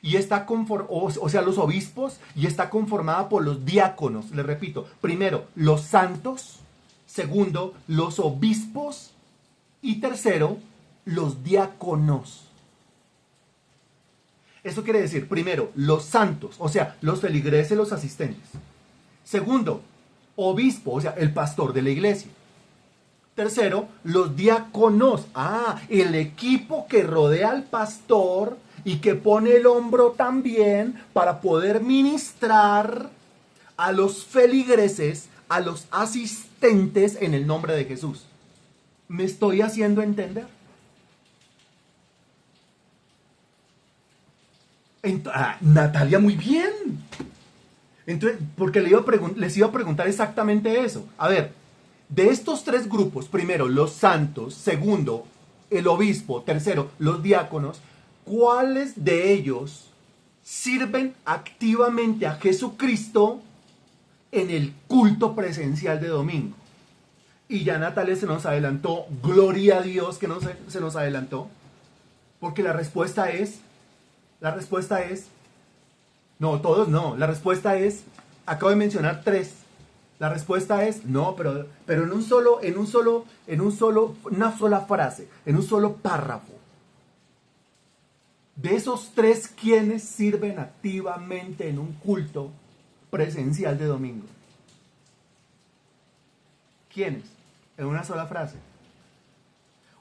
y está los obispos, y está conformada por los diáconos. Les repito, primero, los santos, segundo, los obispos, y tercero, los diáconos. Eso quiere decir, primero, los santos, o sea, los feligreses, los asistentes. Segundo, obispo, o sea, el pastor de la iglesia. Tercero, los diáconos. El equipo que rodea al pastor y que pone el hombro también para poder ministrar a los feligreses, a los asistentes en el nombre de Jesús. ¿Me estoy haciendo entender? Natalia, muy bien. Entonces, porque les iba a preguntar exactamente eso. A ver, de estos tres grupos, primero los santos, segundo el obispo, tercero los diáconos, ¿cuáles de ellos sirven activamente a Jesucristo en el culto presencial de domingo? Y ya Natalia se nos adelantó, gloria a Dios que no se nos adelantó, porque la respuesta es, no, todos no, la respuesta es, acabo de mencionar tres. La respuesta es no, pero en una sola frase, en un solo párrafo. De esos tres, ¿quiénes sirven activamente en un culto presencial de domingo? ¿Quiénes? En una sola frase.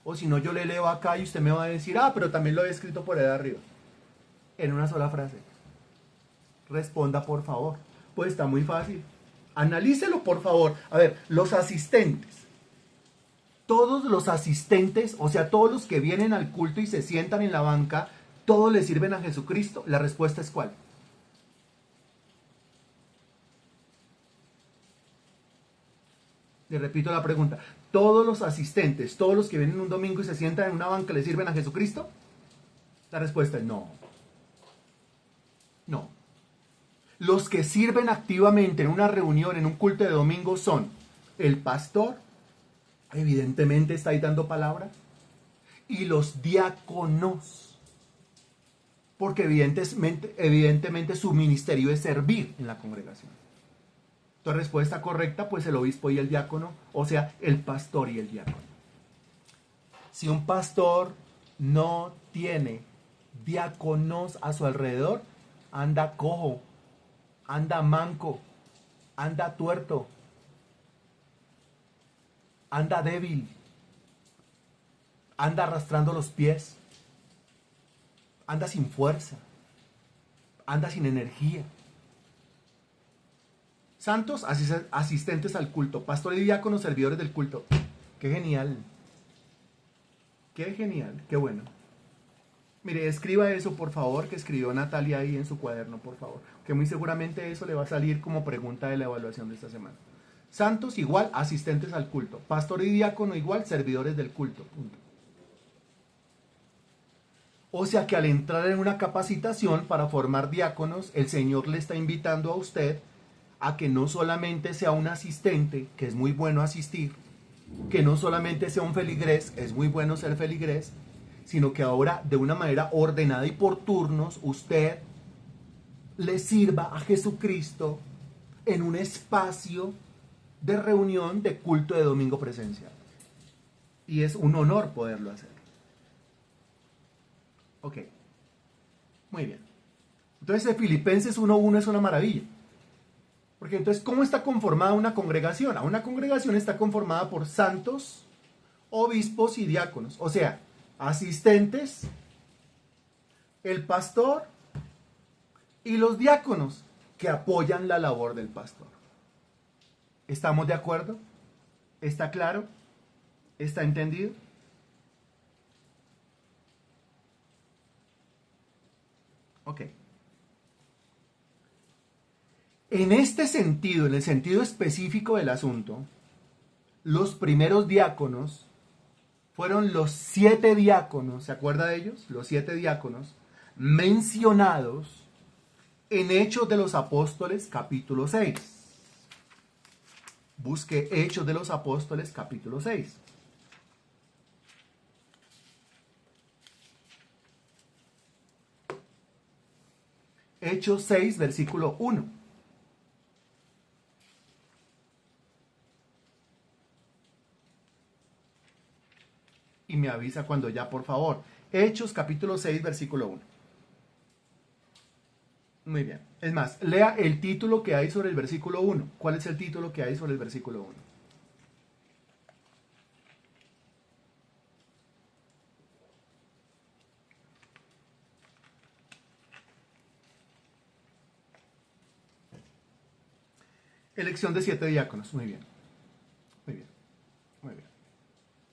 O si no, yo le leo acá y usted me va a decir, pero también lo he escrito por ahí arriba. En una sola frase. Responda, por favor. Pues está muy fácil. Analícelo, por favor. A ver, los asistentes. Todos los asistentes, o sea, todos los que vienen al culto y se sientan en la banca, ¿todos le sirven a Jesucristo? La respuesta es ¿cuál? Le repito la pregunta. ¿Todos los asistentes, todos los que vienen un domingo y se sientan en una banca, le sirven a Jesucristo? La respuesta es no. No. Los que sirven activamente en una reunión, en un culto de domingo son el pastor, evidentemente está ahí dando palabra, y los diáconos, porque evidentemente su ministerio es servir en la congregación. Tu respuesta correcta, pues el obispo y el diácono, o sea, el pastor y el diácono. Si un pastor no tiene diáconos a su alrededor, anda cojo, anda manco, anda tuerto, anda débil, anda arrastrando los pies, anda sin fuerza, anda sin energía. Santos, asistentes al culto, pastor y diáconos, servidores del culto. ¡Qué genial! ¡Qué genial! ¡Qué bueno! Mire, escriba eso, por favor, que escribió Natalia ahí en su cuaderno, por favor. Que muy seguramente eso le va a salir como pregunta de la evaluación de esta semana. Santos igual asistentes al culto. Pastor y diácono igual servidores del culto. Punto. O sea que al entrar en una capacitación para formar diáconos, el Señor le está invitando a usted a que no solamente sea un asistente, que es muy bueno asistir, que no solamente sea un feligrés, es muy bueno ser feligrés, sino que ahora de una manera ordenada y por turnos usted le sirva a Jesucristo en un espacio de reunión de culto de domingo presencial. Y es un honor poderlo hacer. Ok, muy bien. Entonces Filipenses 1:1 es una maravilla. Porque entonces, ¿cómo está conformada una congregación? Una congregación está conformada por santos, obispos y diáconos. O sea, asistentes, el pastor y los diáconos que apoyan la labor del pastor. ¿Estamos de acuerdo? ¿Está claro? ¿Está entendido? Ok. En este sentido, en el sentido específico del asunto, los primeros diáconos fueron los 7 diáconos, ¿se acuerda de ellos? Los 7 diáconos mencionados en Hechos de los Apóstoles capítulo 6. Busque Hechos de los Apóstoles capítulo 6. Hechos 6, versículo 1. Y me avisa cuando ya, por favor. Hechos capítulo 6, versículo 1. Muy bien. Es más, lea el título que hay sobre el versículo 1. ¿Cuál es el título que hay sobre el versículo 1? Elección de 7 diáconos. Muy bien. Muy bien. Muy bien.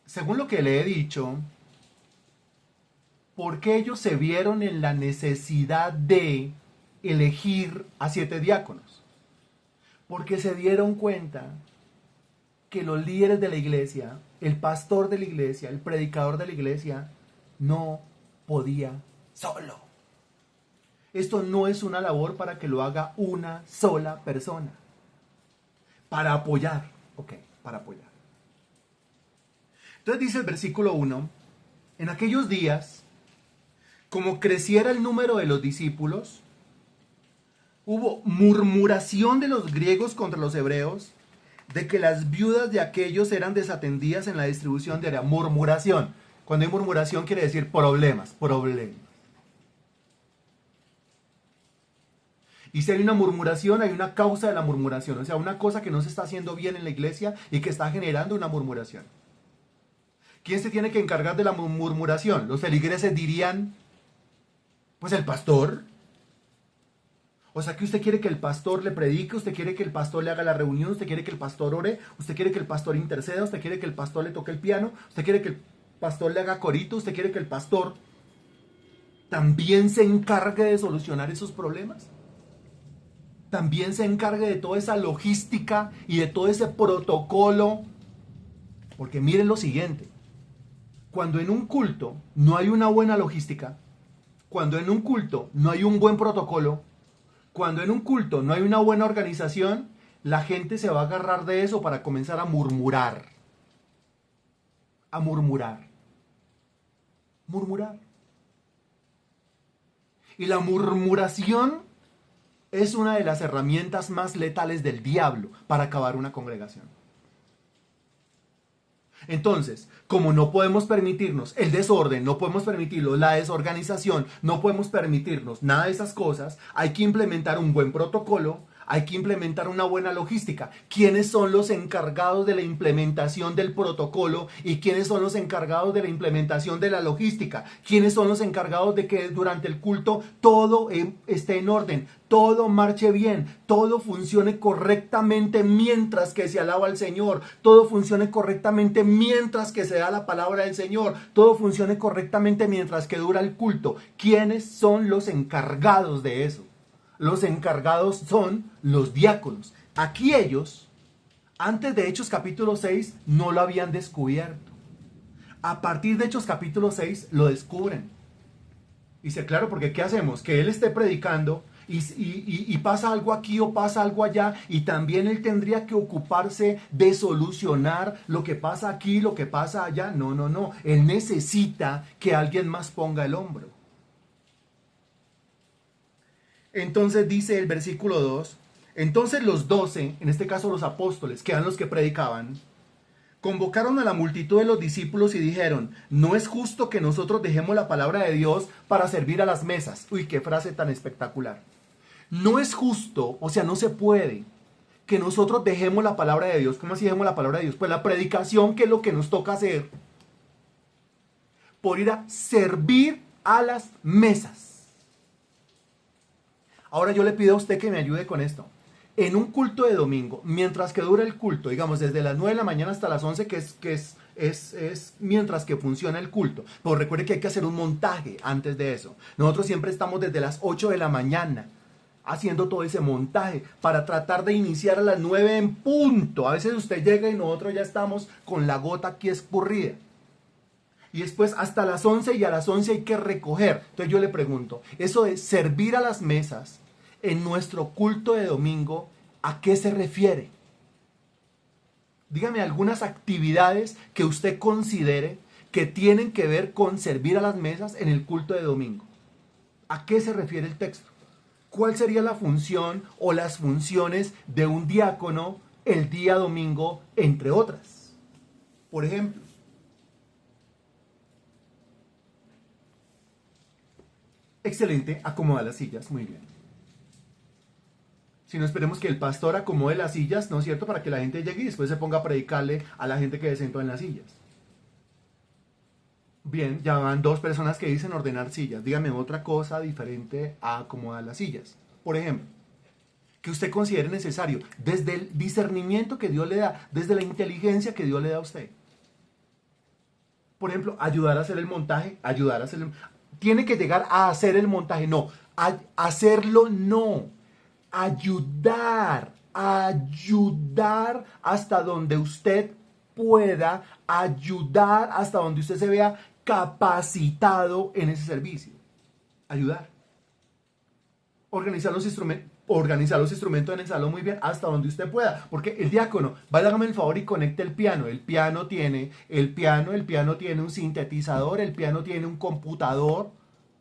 Según lo que le he dicho, ¿por qué ellos se vieron en la necesidad de elegir a 7 diáconos? Porque se dieron cuenta que los líderes de la iglesia, el pastor de la iglesia, el predicador de la iglesia, no podía solo. Esto no es una labor para que lo haga una sola persona. Para apoyar. Ok, para apoyar. Entonces dice el versículo 1, en aquellos días, como creciera el número de los discípulos, hubo murmuración de los griegos contra los hebreos, de que las viudas de aquellos eran desatendidas en la distribución diaria. Murmuración. Cuando hay murmuración quiere decir problemas. Y si hay una murmuración, hay una causa de la murmuración. O sea, una cosa que no se está haciendo bien en la iglesia y que está generando una murmuración. ¿Quién se tiene que encargar de la murmuración? Los feligreses dirían, pues el pastor. O sea que usted quiere que el pastor le predique, usted quiere que el pastor le haga la reunión, usted quiere que el pastor ore, usted quiere que el pastor interceda, usted quiere que el pastor le toque el piano, usted quiere que el pastor le haga corito, usted quiere que el pastor también se encargue de solucionar esos problemas. También se encargue de toda esa logística y de todo ese protocolo. Porque miren lo siguiente. Cuando en un culto no hay una buena logística, cuando en un culto no hay un buen protocolo, cuando en un culto no hay una buena organización, la gente se va a agarrar de eso para comenzar a murmurar. A murmurar. Murmurar. Y la murmuración es una de las herramientas más letales del diablo para acabar una congregación. Entonces, como no podemos permitirnos el desorden, no podemos permitirnos la desorganización, no podemos permitirnos nada de esas cosas, hay que implementar un buen protocolo, hay que implementar una buena logística. ¿Quiénes son los encargados de la implementación del protocolo y quiénes son los encargados de la implementación de la logística? ¿Quiénes son los encargados de que durante el culto todo esté en orden, todo marche bien, todo funcione correctamente mientras que se alaba al Señor, todo funcione correctamente mientras que se da la palabra del Señor, todo funcione correctamente mientras que dura el culto? ¿Quiénes son los encargados de eso? Los encargados son los diáconos. Aquí ellos Antes de Hechos capítulo 6 no lo habían descubierto. A partir de Hechos capítulo 6 lo descubren. Y dice, claro, porque ¿qué hacemos? Que él esté predicando y pasa algo aquí o pasa algo allá, y también él tendría que ocuparse de solucionar lo que pasa aquí, lo que pasa allá. No, no, no. Él necesita que alguien más ponga el hombro. Entonces dice el versículo 2, entonces los 12, en este caso los apóstoles, que eran los que predicaban, convocaron a la multitud de los discípulos y dijeron, no es justo que nosotros dejemos la palabra de Dios para servir a las mesas. Uy, qué frase tan espectacular. No es justo, o sea, no se puede que nosotros dejemos la palabra de Dios. ¿Cómo así dejemos la palabra de Dios? Pues la predicación, que es lo que nos toca hacer, por ir a servir a las mesas. Ahora yo le pido a usted que me ayude con esto. En un culto de domingo, mientras que dura el culto, digamos desde las 9 de la mañana hasta las 11, que es mientras que funciona el culto. Pero recuerde que hay que hacer un montaje antes de eso. Nosotros siempre estamos desde las 8 de la mañana haciendo todo ese montaje para tratar de iniciar a las 9 en punto. A veces usted llega y nosotros ya estamos con la gota aquí escurrida. Y después hasta las 11, y a las 11 hay que recoger. Entonces yo le pregunto, eso de servir a las mesas en nuestro culto de domingo, ¿a qué se refiere? Dígame algunas actividades que usted considere que tienen que ver con servir a las mesas en el culto de domingo. ¿A qué se refiere el texto? ¿Cuál sería la función o las funciones de un diácono el día domingo, entre otras? Por ejemplo, excelente, acomoda las sillas, muy bien. Si no, esperemos que el pastor acomode las sillas, ¿no es cierto?, para que la gente llegue y después se ponga a predicarle a la gente que se sentó en las sillas. Bien, ya van 2 personas que dicen ordenar sillas. Dígame otra cosa diferente a acomodar las sillas. Por ejemplo, que usted considere necesario, desde el discernimiento que Dios le da, desde la inteligencia que Dios le da a usted. Por ejemplo, ayudar a hacer el montaje, tiene que llegar a hacer el montaje, no, hacerlo no, ayudar hasta donde usted pueda, ayudar hasta donde usted se vea capacitado en ese servicio. Ayudar. Organizar los instrumentos en el salón muy bien hasta donde usted pueda, porque el diácono, hágame el favor y conecte el piano. El piano tiene un sintetizador, el piano tiene un computador,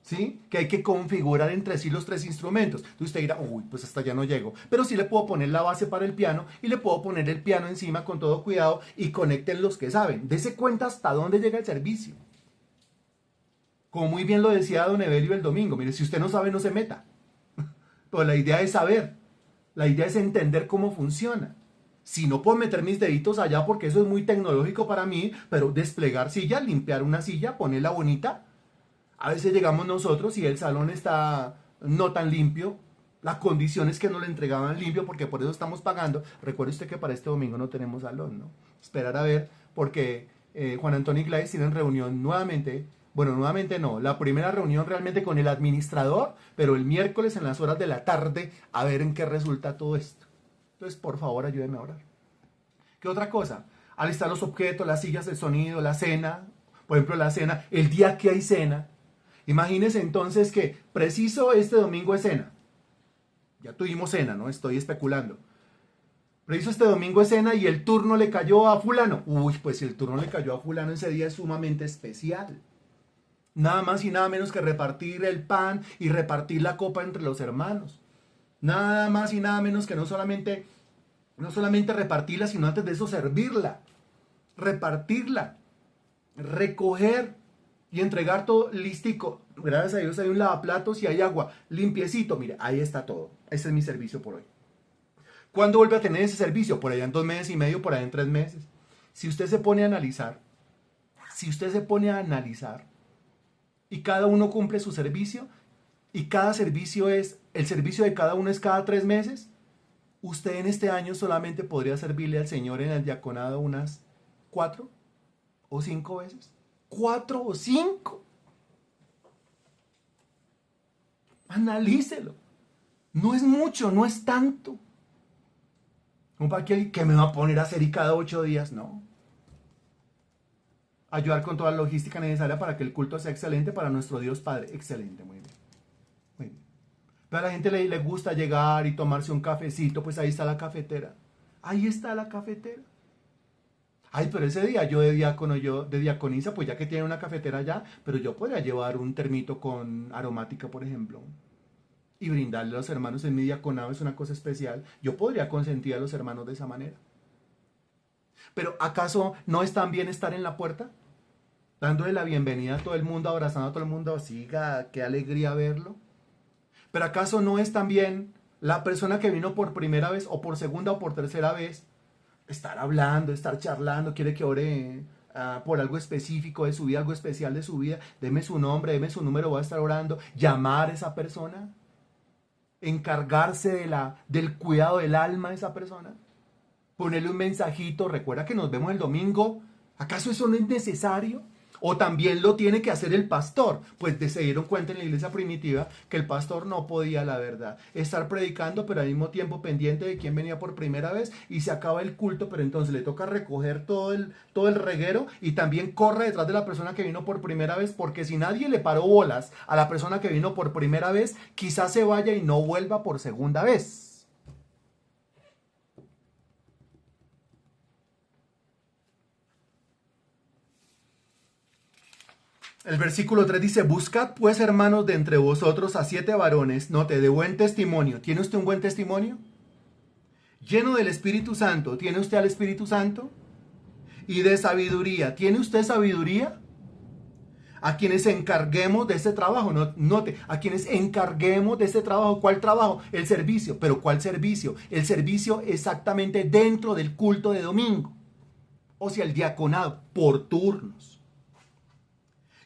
¿sí?, que hay que configurar entre sí los 3 instrumentos. Entonces usted dirá, uy, pues hasta allá no llego, pero sí le puedo poner la base para el piano y le puedo poner el piano encima con todo cuidado, y conecten los que saben. Dese cuenta hasta dónde llega el servicio. Como muy bien lo decía don Evelio el domingo, mire, si usted no sabe, no se meta. Pero la idea es saber, la idea es entender cómo funciona. Si no puedo meter mis deditos allá porque eso es muy tecnológico para mí, pero desplegar silla, limpiar una silla, ponerla bonita. A veces llegamos nosotros y el salón está no tan limpio, las condiciones que nos lo entregaban limpio, porque por eso estamos pagando. Recuerde usted que para este domingo no tenemos salón, ¿no? Esperar a ver, porque Juan Antonio Iglesias tienen reunión nuevamente. Bueno, nuevamente no, la primera reunión realmente con el administrador, pero el miércoles en las horas de la tarde, a ver en qué resulta todo esto. Entonces, por favor, ayúdenme a orar. ¿Qué otra cosa? Alistar los objetos, las sillas de sonido, la cena. Por ejemplo, la cena, el día que hay cena. Imagínense entonces que preciso este domingo es cena. Ya tuvimos cena, ¿no? Estoy especulando. Preciso este domingo es cena y el turno le cayó a fulano. Uy, pues si el turno le cayó a fulano, ese día es sumamente especial. Nada más y nada menos que repartir el pan y repartir la copa entre los hermanos. Nada más y nada menos que no solamente repartirla, sino antes de eso servirla, repartirla, recoger y entregar todo listico. Gracias a Dios hay un lavaplatos y hay agua, limpiecito. Mire, ahí está todo. Ese es mi servicio por hoy. ¿Cuándo vuelve a tener ese servicio? Por allá en 2 meses y medio, por allá en 3 meses. Si usted se pone a analizar, y cada uno cumple su servicio, y cada servicio el servicio de cada uno es cada 3 meses, usted en este año solamente podría servirle al Señor en el diaconado unas 4 o 5 veces. 4 o 5. Analícelo. No es mucho, no es tanto. Un paquete que me va a poner a hacer y cada 8 días, no. Ayudar con toda la logística necesaria para que el culto sea excelente para nuestro Dios Padre. Excelente, muy bien. Muy bien. Pero a la gente le gusta llegar y tomarse un cafecito, pues ahí está la cafetera. Ahí está la cafetera. Ay, pero ese día yo de diácono, yo de diaconisa, pues ya que tiene una cafetera allá, pero yo podría llevar un termito con aromática, por ejemplo, y brindarle a los hermanos en mi diaconado, es una cosa especial. Yo podría consentir a los hermanos de esa manera. Pero ¿acaso no es tan bien estar en la puerta? Dándole la bienvenida a todo el mundo, abrazando a todo el mundo, siga, qué alegría verlo. Pero ¿acaso no es también la persona que vino por primera vez o por segunda o por tercera vez estar hablando, estar charlando, quiere que ore por algo específico de su vida, algo especial de su vida? Deme su nombre, deme su número, voy a estar orando, llamar a esa persona, encargarse del cuidado del alma de esa persona, ponerle un mensajito, recuerda que nos vemos el domingo. ¿Acaso eso no es necesario? O también lo tiene que hacer el pastor. Pues se dieron cuenta en la iglesia primitiva que el pastor no podía, la verdad, estar predicando, pero al mismo tiempo pendiente de quién venía por primera vez, y se acaba el culto, pero entonces le toca recoger todo el reguero y también corre detrás de la persona que vino por primera vez, porque si nadie le paró bolas a la persona que vino por primera vez, quizás se vaya y no vuelva por segunda vez. El versículo 3 dice, buscad pues, hermanos, de entre vosotros a 7 varones, note, de buen testimonio. ¿Tiene usted un buen testimonio? Lleno del Espíritu Santo. ¿Tiene usted al Espíritu Santo? Y de sabiduría. ¿Tiene usted sabiduría? A quienes encarguemos de este trabajo. Note, a quienes encarguemos de este trabajo. ¿Cuál trabajo? El servicio. ¿Pero cuál servicio? El servicio exactamente dentro del culto de domingo. O sea, el diaconado, por turnos.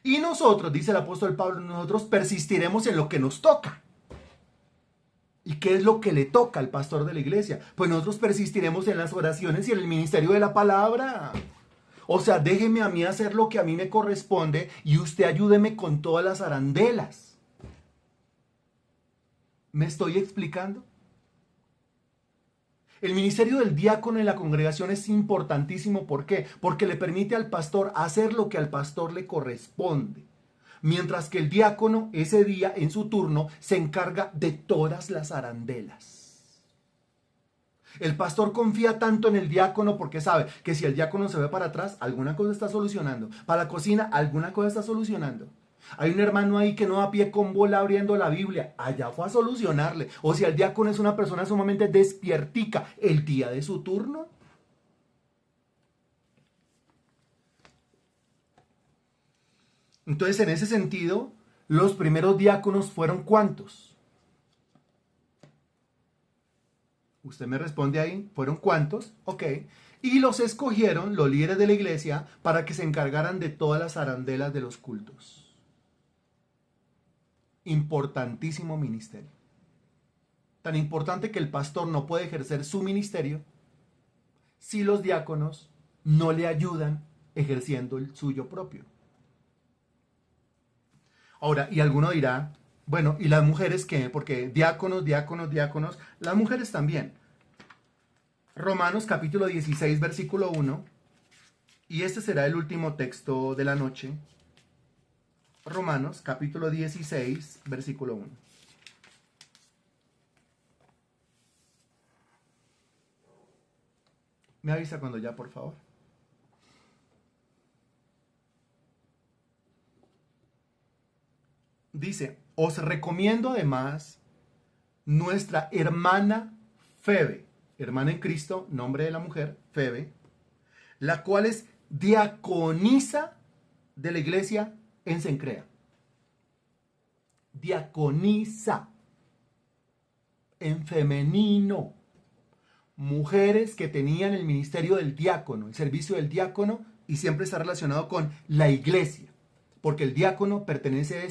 Y nosotros, dice el apóstol Pablo, nosotros persistiremos en lo que nos toca. ¿Y qué es lo que le toca al pastor de la iglesia? Pues nosotros persistiremos en las oraciones y en el ministerio de la palabra. O sea, déjeme a mí hacer lo que a mí me corresponde y usted ayúdeme con todas las arandelas. ¿Me estoy explicando? El ministerio del diácono en la congregación es importantísimo. ¿Por qué? Porque le permite al pastor hacer lo que al pastor le corresponde. Mientras que el diácono ese día en su turno se encarga de todas las arandelas. El pastor confía tanto en el diácono porque sabe que si el diácono se ve para atrás, alguna cosa está solucionando. Para la cocina, alguna cosa está solucionando. Hay un hermano ahí que no da pie con bola abriendo la Biblia. Allá fue a solucionarle. O si el diácono es una persona sumamente despiertica el día de su turno. Entonces, en ese sentido, los primeros diáconos fueron ¿cuántos? Usted me responde ahí, ¿fueron cuántos? Ok. Y los escogieron, los líderes de la iglesia, para que se encargaran de todas las arandelas de los cultos. Importantísimo ministerio. Tan importante que el pastor no puede ejercer su ministerio si los diáconos no le ayudan ejerciendo el suyo propio. Ahora, y alguno dirá, bueno, ¿y las mujeres qué? Porque diáconos, las mujeres también. Romanos capítulo 16, versículo 1, y este será el último texto de la noche. Romanos capítulo 16, versículo 1. Me avisa cuando ya, por favor. Dice, os recomiendo además nuestra hermana Febe, hermana en Cristo, nombre de la mujer, Febe, la cual es diaconisa de la iglesia en Cencrea. Diaconisa en femenino. Mujeres que tenían el ministerio del diácono, el servicio del diácono, y siempre está relacionado con la iglesia, porque el diácono pertenece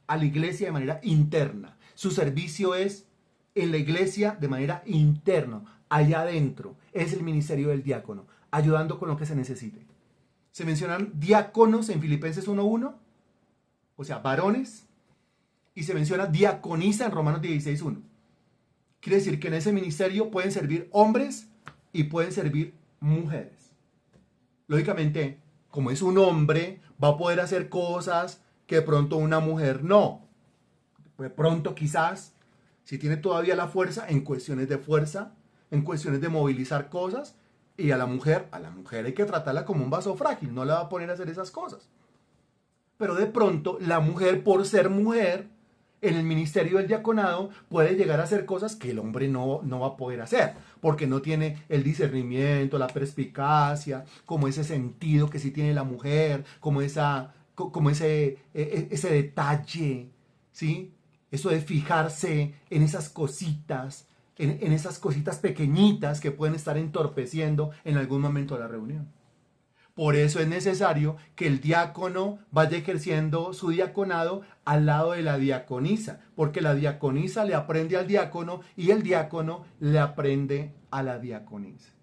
a la iglesia de manera interna. Su servicio es en la iglesia de manera interna, allá adentro. Es el ministerio del diácono, ayudando con lo que se necesite. Se mencionan diáconos en Filipenses 1:1, o sea, varones, y se menciona diaconisa en Romanos 16:1. Quiere decir que en ese ministerio pueden servir hombres y pueden servir mujeres. Lógicamente, como es un hombre, va a poder hacer cosas que de pronto una mujer no. De pronto quizás, si tiene todavía la fuerza, en cuestiones de fuerza, en cuestiones de movilizar cosas, y a la mujer hay que tratarla como un vaso frágil, no la va a poner a hacer esas cosas. Pero de pronto la mujer, por ser mujer, en el ministerio del diaconado puede llegar a hacer cosas que el hombre no va a poder hacer, porque no tiene el discernimiento, la perspicacia, como ese sentido que sí tiene la mujer, como ese detalle, ¿sí? Eso de fijarse en esas cositas, en esas cositas pequeñitas que pueden estar entorpeciendo en algún momento de la reunión. Por eso es necesario que el diácono vaya ejerciendo su diaconado al lado de la diaconisa, porque la diaconisa le aprende al diácono y el diácono le aprende a la diaconisa.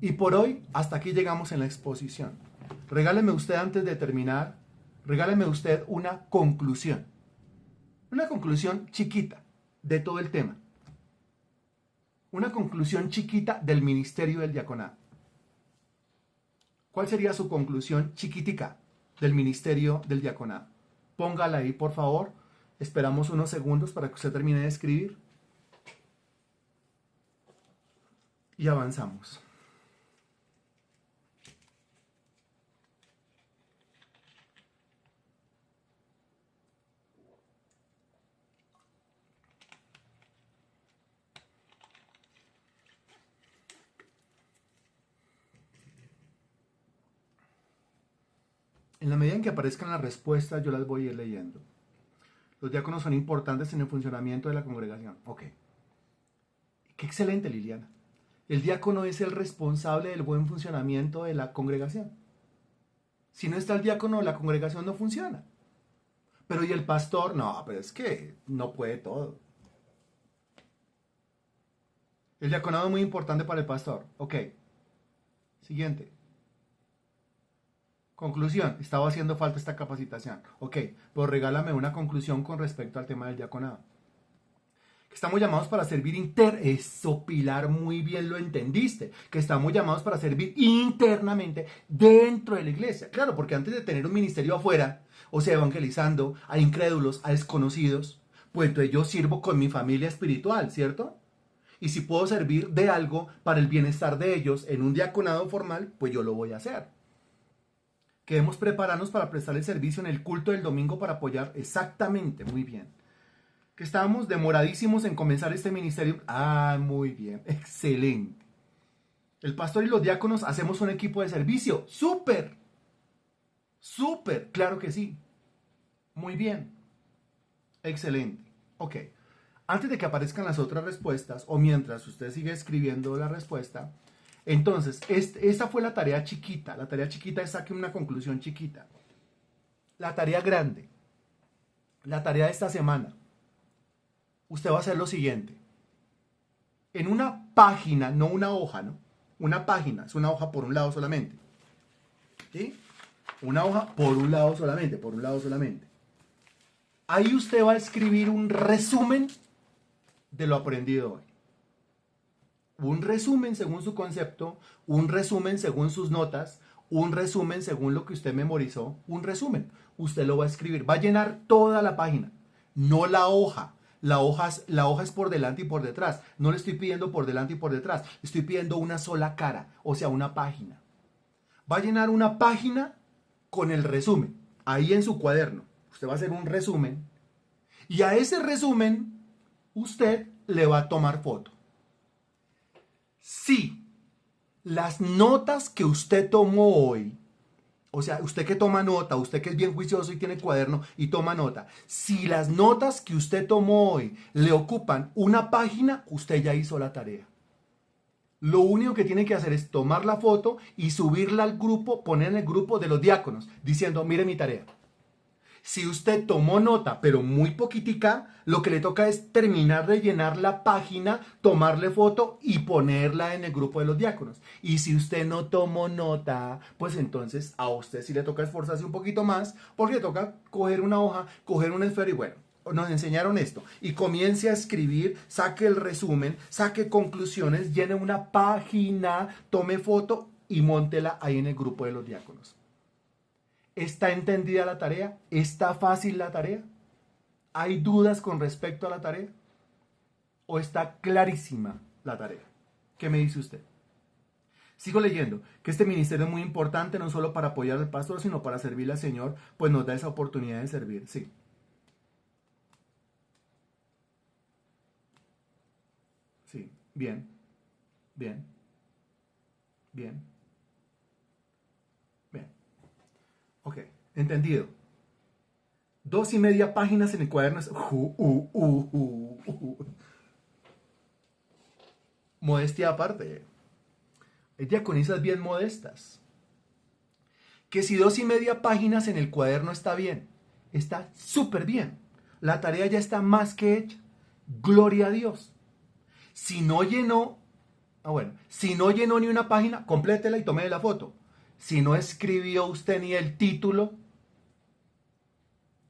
Y por hoy, hasta aquí llegamos en la exposición. Regáleme usted, antes de terminar, regáleme usted una conclusión chiquita de todo el tema. Una conclusión chiquita del ministerio del diaconado. ¿Cuál sería su conclusión chiquitica del ministerio del diaconado? Póngala ahí, por favor. Esperamos unos segundos para que usted termine de escribir. Y avanzamos. En la medida en que aparezcan las respuestas, yo las voy a ir leyendo. Los diáconos son importantes en el funcionamiento de la congregación. Ok. Qué excelente, Liliana. El diácono es el responsable del buen funcionamiento de la congregación. Si no está el diácono, la congregación no funciona. Pero ¿y el pastor? No, pero es que no puede todo. El diaconado es muy importante para el pastor. Ok. Siguiente. Conclusión, estaba haciendo falta esta capacitación. Ok, pues regálame una conclusión con respecto al tema del diaconado. Que estamos llamados para servir Eso, Pilar, muy bien lo entendiste. Que estamos llamados para servir internamente dentro de la iglesia. Claro, porque antes de tener un ministerio afuera, o sea, evangelizando a incrédulos, a desconocidos, pues entonces yo sirvo con mi familia espiritual, ¿cierto? Y si puedo servir de algo para el bienestar de ellos en un diaconado formal, pues yo lo voy a hacer. Que debemos prepararnos para prestar el servicio en el culto del domingo para apoyar. Exactamente, muy bien. Que estábamos demoradísimos en comenzar este ministerio. Muy bien, excelente. El pastor y los diáconos hacemos un equipo de servicio. ¡Súper! ¡Súper! Claro que sí. Muy bien. Excelente. Ok. Antes de que aparezcan las otras respuestas, o mientras usted sigue escribiendo la respuesta, entonces, esta fue la tarea chiquita. La tarea chiquita es saque una conclusión chiquita. La tarea grande, la tarea de esta semana, usted va a hacer lo siguiente. En una página, no una hoja, ¿no? Una página, es una hoja por un lado solamente. ¿Sí? Una hoja por un lado solamente, por un lado solamente. Ahí usted va a escribir un resumen de lo aprendido hoy. Un resumen según su concepto, un resumen según sus notas, un resumen según lo que usted memorizó, un resumen. Usted lo va a escribir, va a llenar toda la página, no la hoja. La hoja es por delante y por detrás. No le estoy pidiendo por delante y por detrás, le estoy pidiendo una sola cara, o sea, una página. Va a llenar una página con el resumen, ahí en su cuaderno. Usted va a hacer un resumen y a ese resumen usted le va a tomar foto. Si las notas que usted tomó hoy, o sea, usted que toma nota, usted que es bien juicioso y tiene cuaderno y toma nota, si las notas que usted tomó hoy le ocupan una página, usted ya hizo la tarea. Lo único que tiene que hacer es tomar la foto y subirla al grupo, poner en el grupo de los diáconos, diciendo, mire mi tarea. Si usted tomó nota, pero muy poquitica, lo que le toca es terminar de llenar la página, tomarle foto y ponerla en el grupo de los diáconos. Y si usted no tomó nota, pues entonces a usted sí le toca esforzarse un poquito más, porque le toca coger una hoja, coger un esfero y bueno, nos enseñaron esto, y comience a escribir, saque el resumen, saque conclusiones, llene una página, tome foto y móntela ahí en el grupo de los diáconos. ¿Está entendida la tarea? ¿Está fácil la tarea? ¿Hay dudas con respecto a la tarea? ¿O está clarísima la tarea? ¿Qué me dice usted? Sigo leyendo, que este ministerio es muy importante no solo para apoyar al pastor, sino para servirle al Señor, pues nos da esa oportunidad de servir. Sí. Sí, bien, bien, bien, bien. Ok, entendido. 2.5 páginas en el cuaderno. Modestia aparte. Hay diaconisas bien modestas. Que si 2.5 páginas en el cuaderno está bien, está súper bien. La tarea ya está más que hecha. Gloria a Dios. Si no llenó, si no llenó ni una página, complétela y tome la foto. Si no escribió usted ni el título,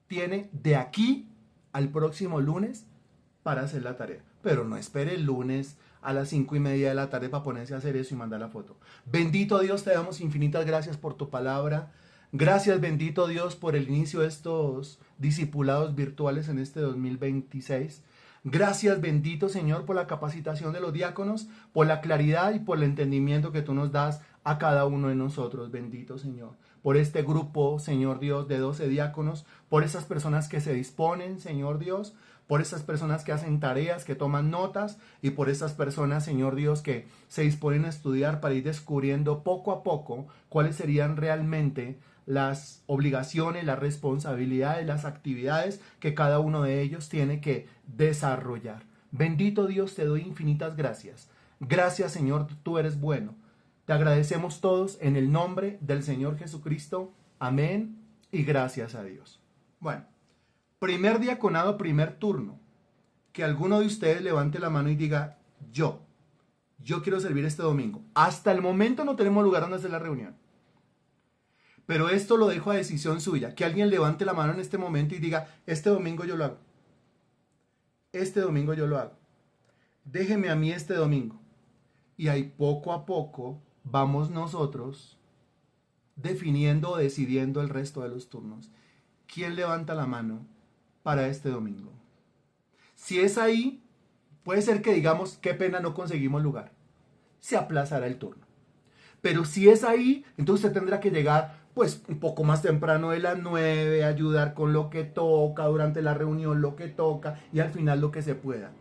tiene de aquí al próximo lunes para hacer la tarea. Pero no espere el lunes a las 5:30 de la tarde para ponerse a hacer eso y mandar la foto. Bendito Dios, te damos infinitas gracias por tu palabra. Gracias, bendito Dios, por el inicio de estos discipulados virtuales en este 2026. Gracias, bendito Señor, por la capacitación de los diáconos, por la claridad y por el entendimiento que tú nos das a cada uno de nosotros, bendito Señor. Por este grupo, Señor Dios, de 12 diáconos, por esas personas que se disponen, Señor Dios, por esas personas que hacen tareas, que toman notas, y por esas personas, Señor Dios, que se disponen a estudiar para ir descubriendo poco a poco cuáles serían realmente las obligaciones, las responsabilidades, las actividades que cada uno de ellos tiene que desarrollar. Bendito Dios, te doy infinitas gracias. Gracias, Señor, tú eres bueno. Te agradecemos todos en el nombre del Señor Jesucristo. Amén y gracias a Dios. Bueno, primer diaconado, primer turno. Que alguno de ustedes levante la mano y diga, yo quiero servir este domingo. Hasta el momento no tenemos lugar donde hacer la reunión. Pero esto lo dejo a decisión suya. Que alguien levante la mano en este momento y diga, este domingo yo lo hago. Este domingo yo lo hago. Déjeme a mí este domingo. Y ahí poco a poco vamos nosotros definiendo o decidiendo el resto de los turnos. ¿Quién levanta la mano para este domingo? Si es ahí, puede ser que digamos, qué pena no conseguimos lugar. Se aplazará el turno. Pero si es ahí, entonces usted tendrá que llegar pues un poco más temprano de las 9, ayudar con lo que toca, durante la reunión lo que toca y al final lo que se pueda.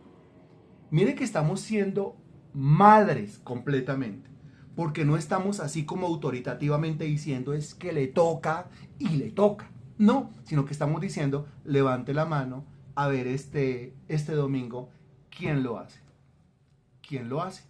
Mire que estamos siendo madres completamente, porque no estamos así como autoritativamente diciendo es que le toca y le toca. No, sino que estamos diciendo levante la mano a ver este domingo quién lo hace. ¿Quién lo hace?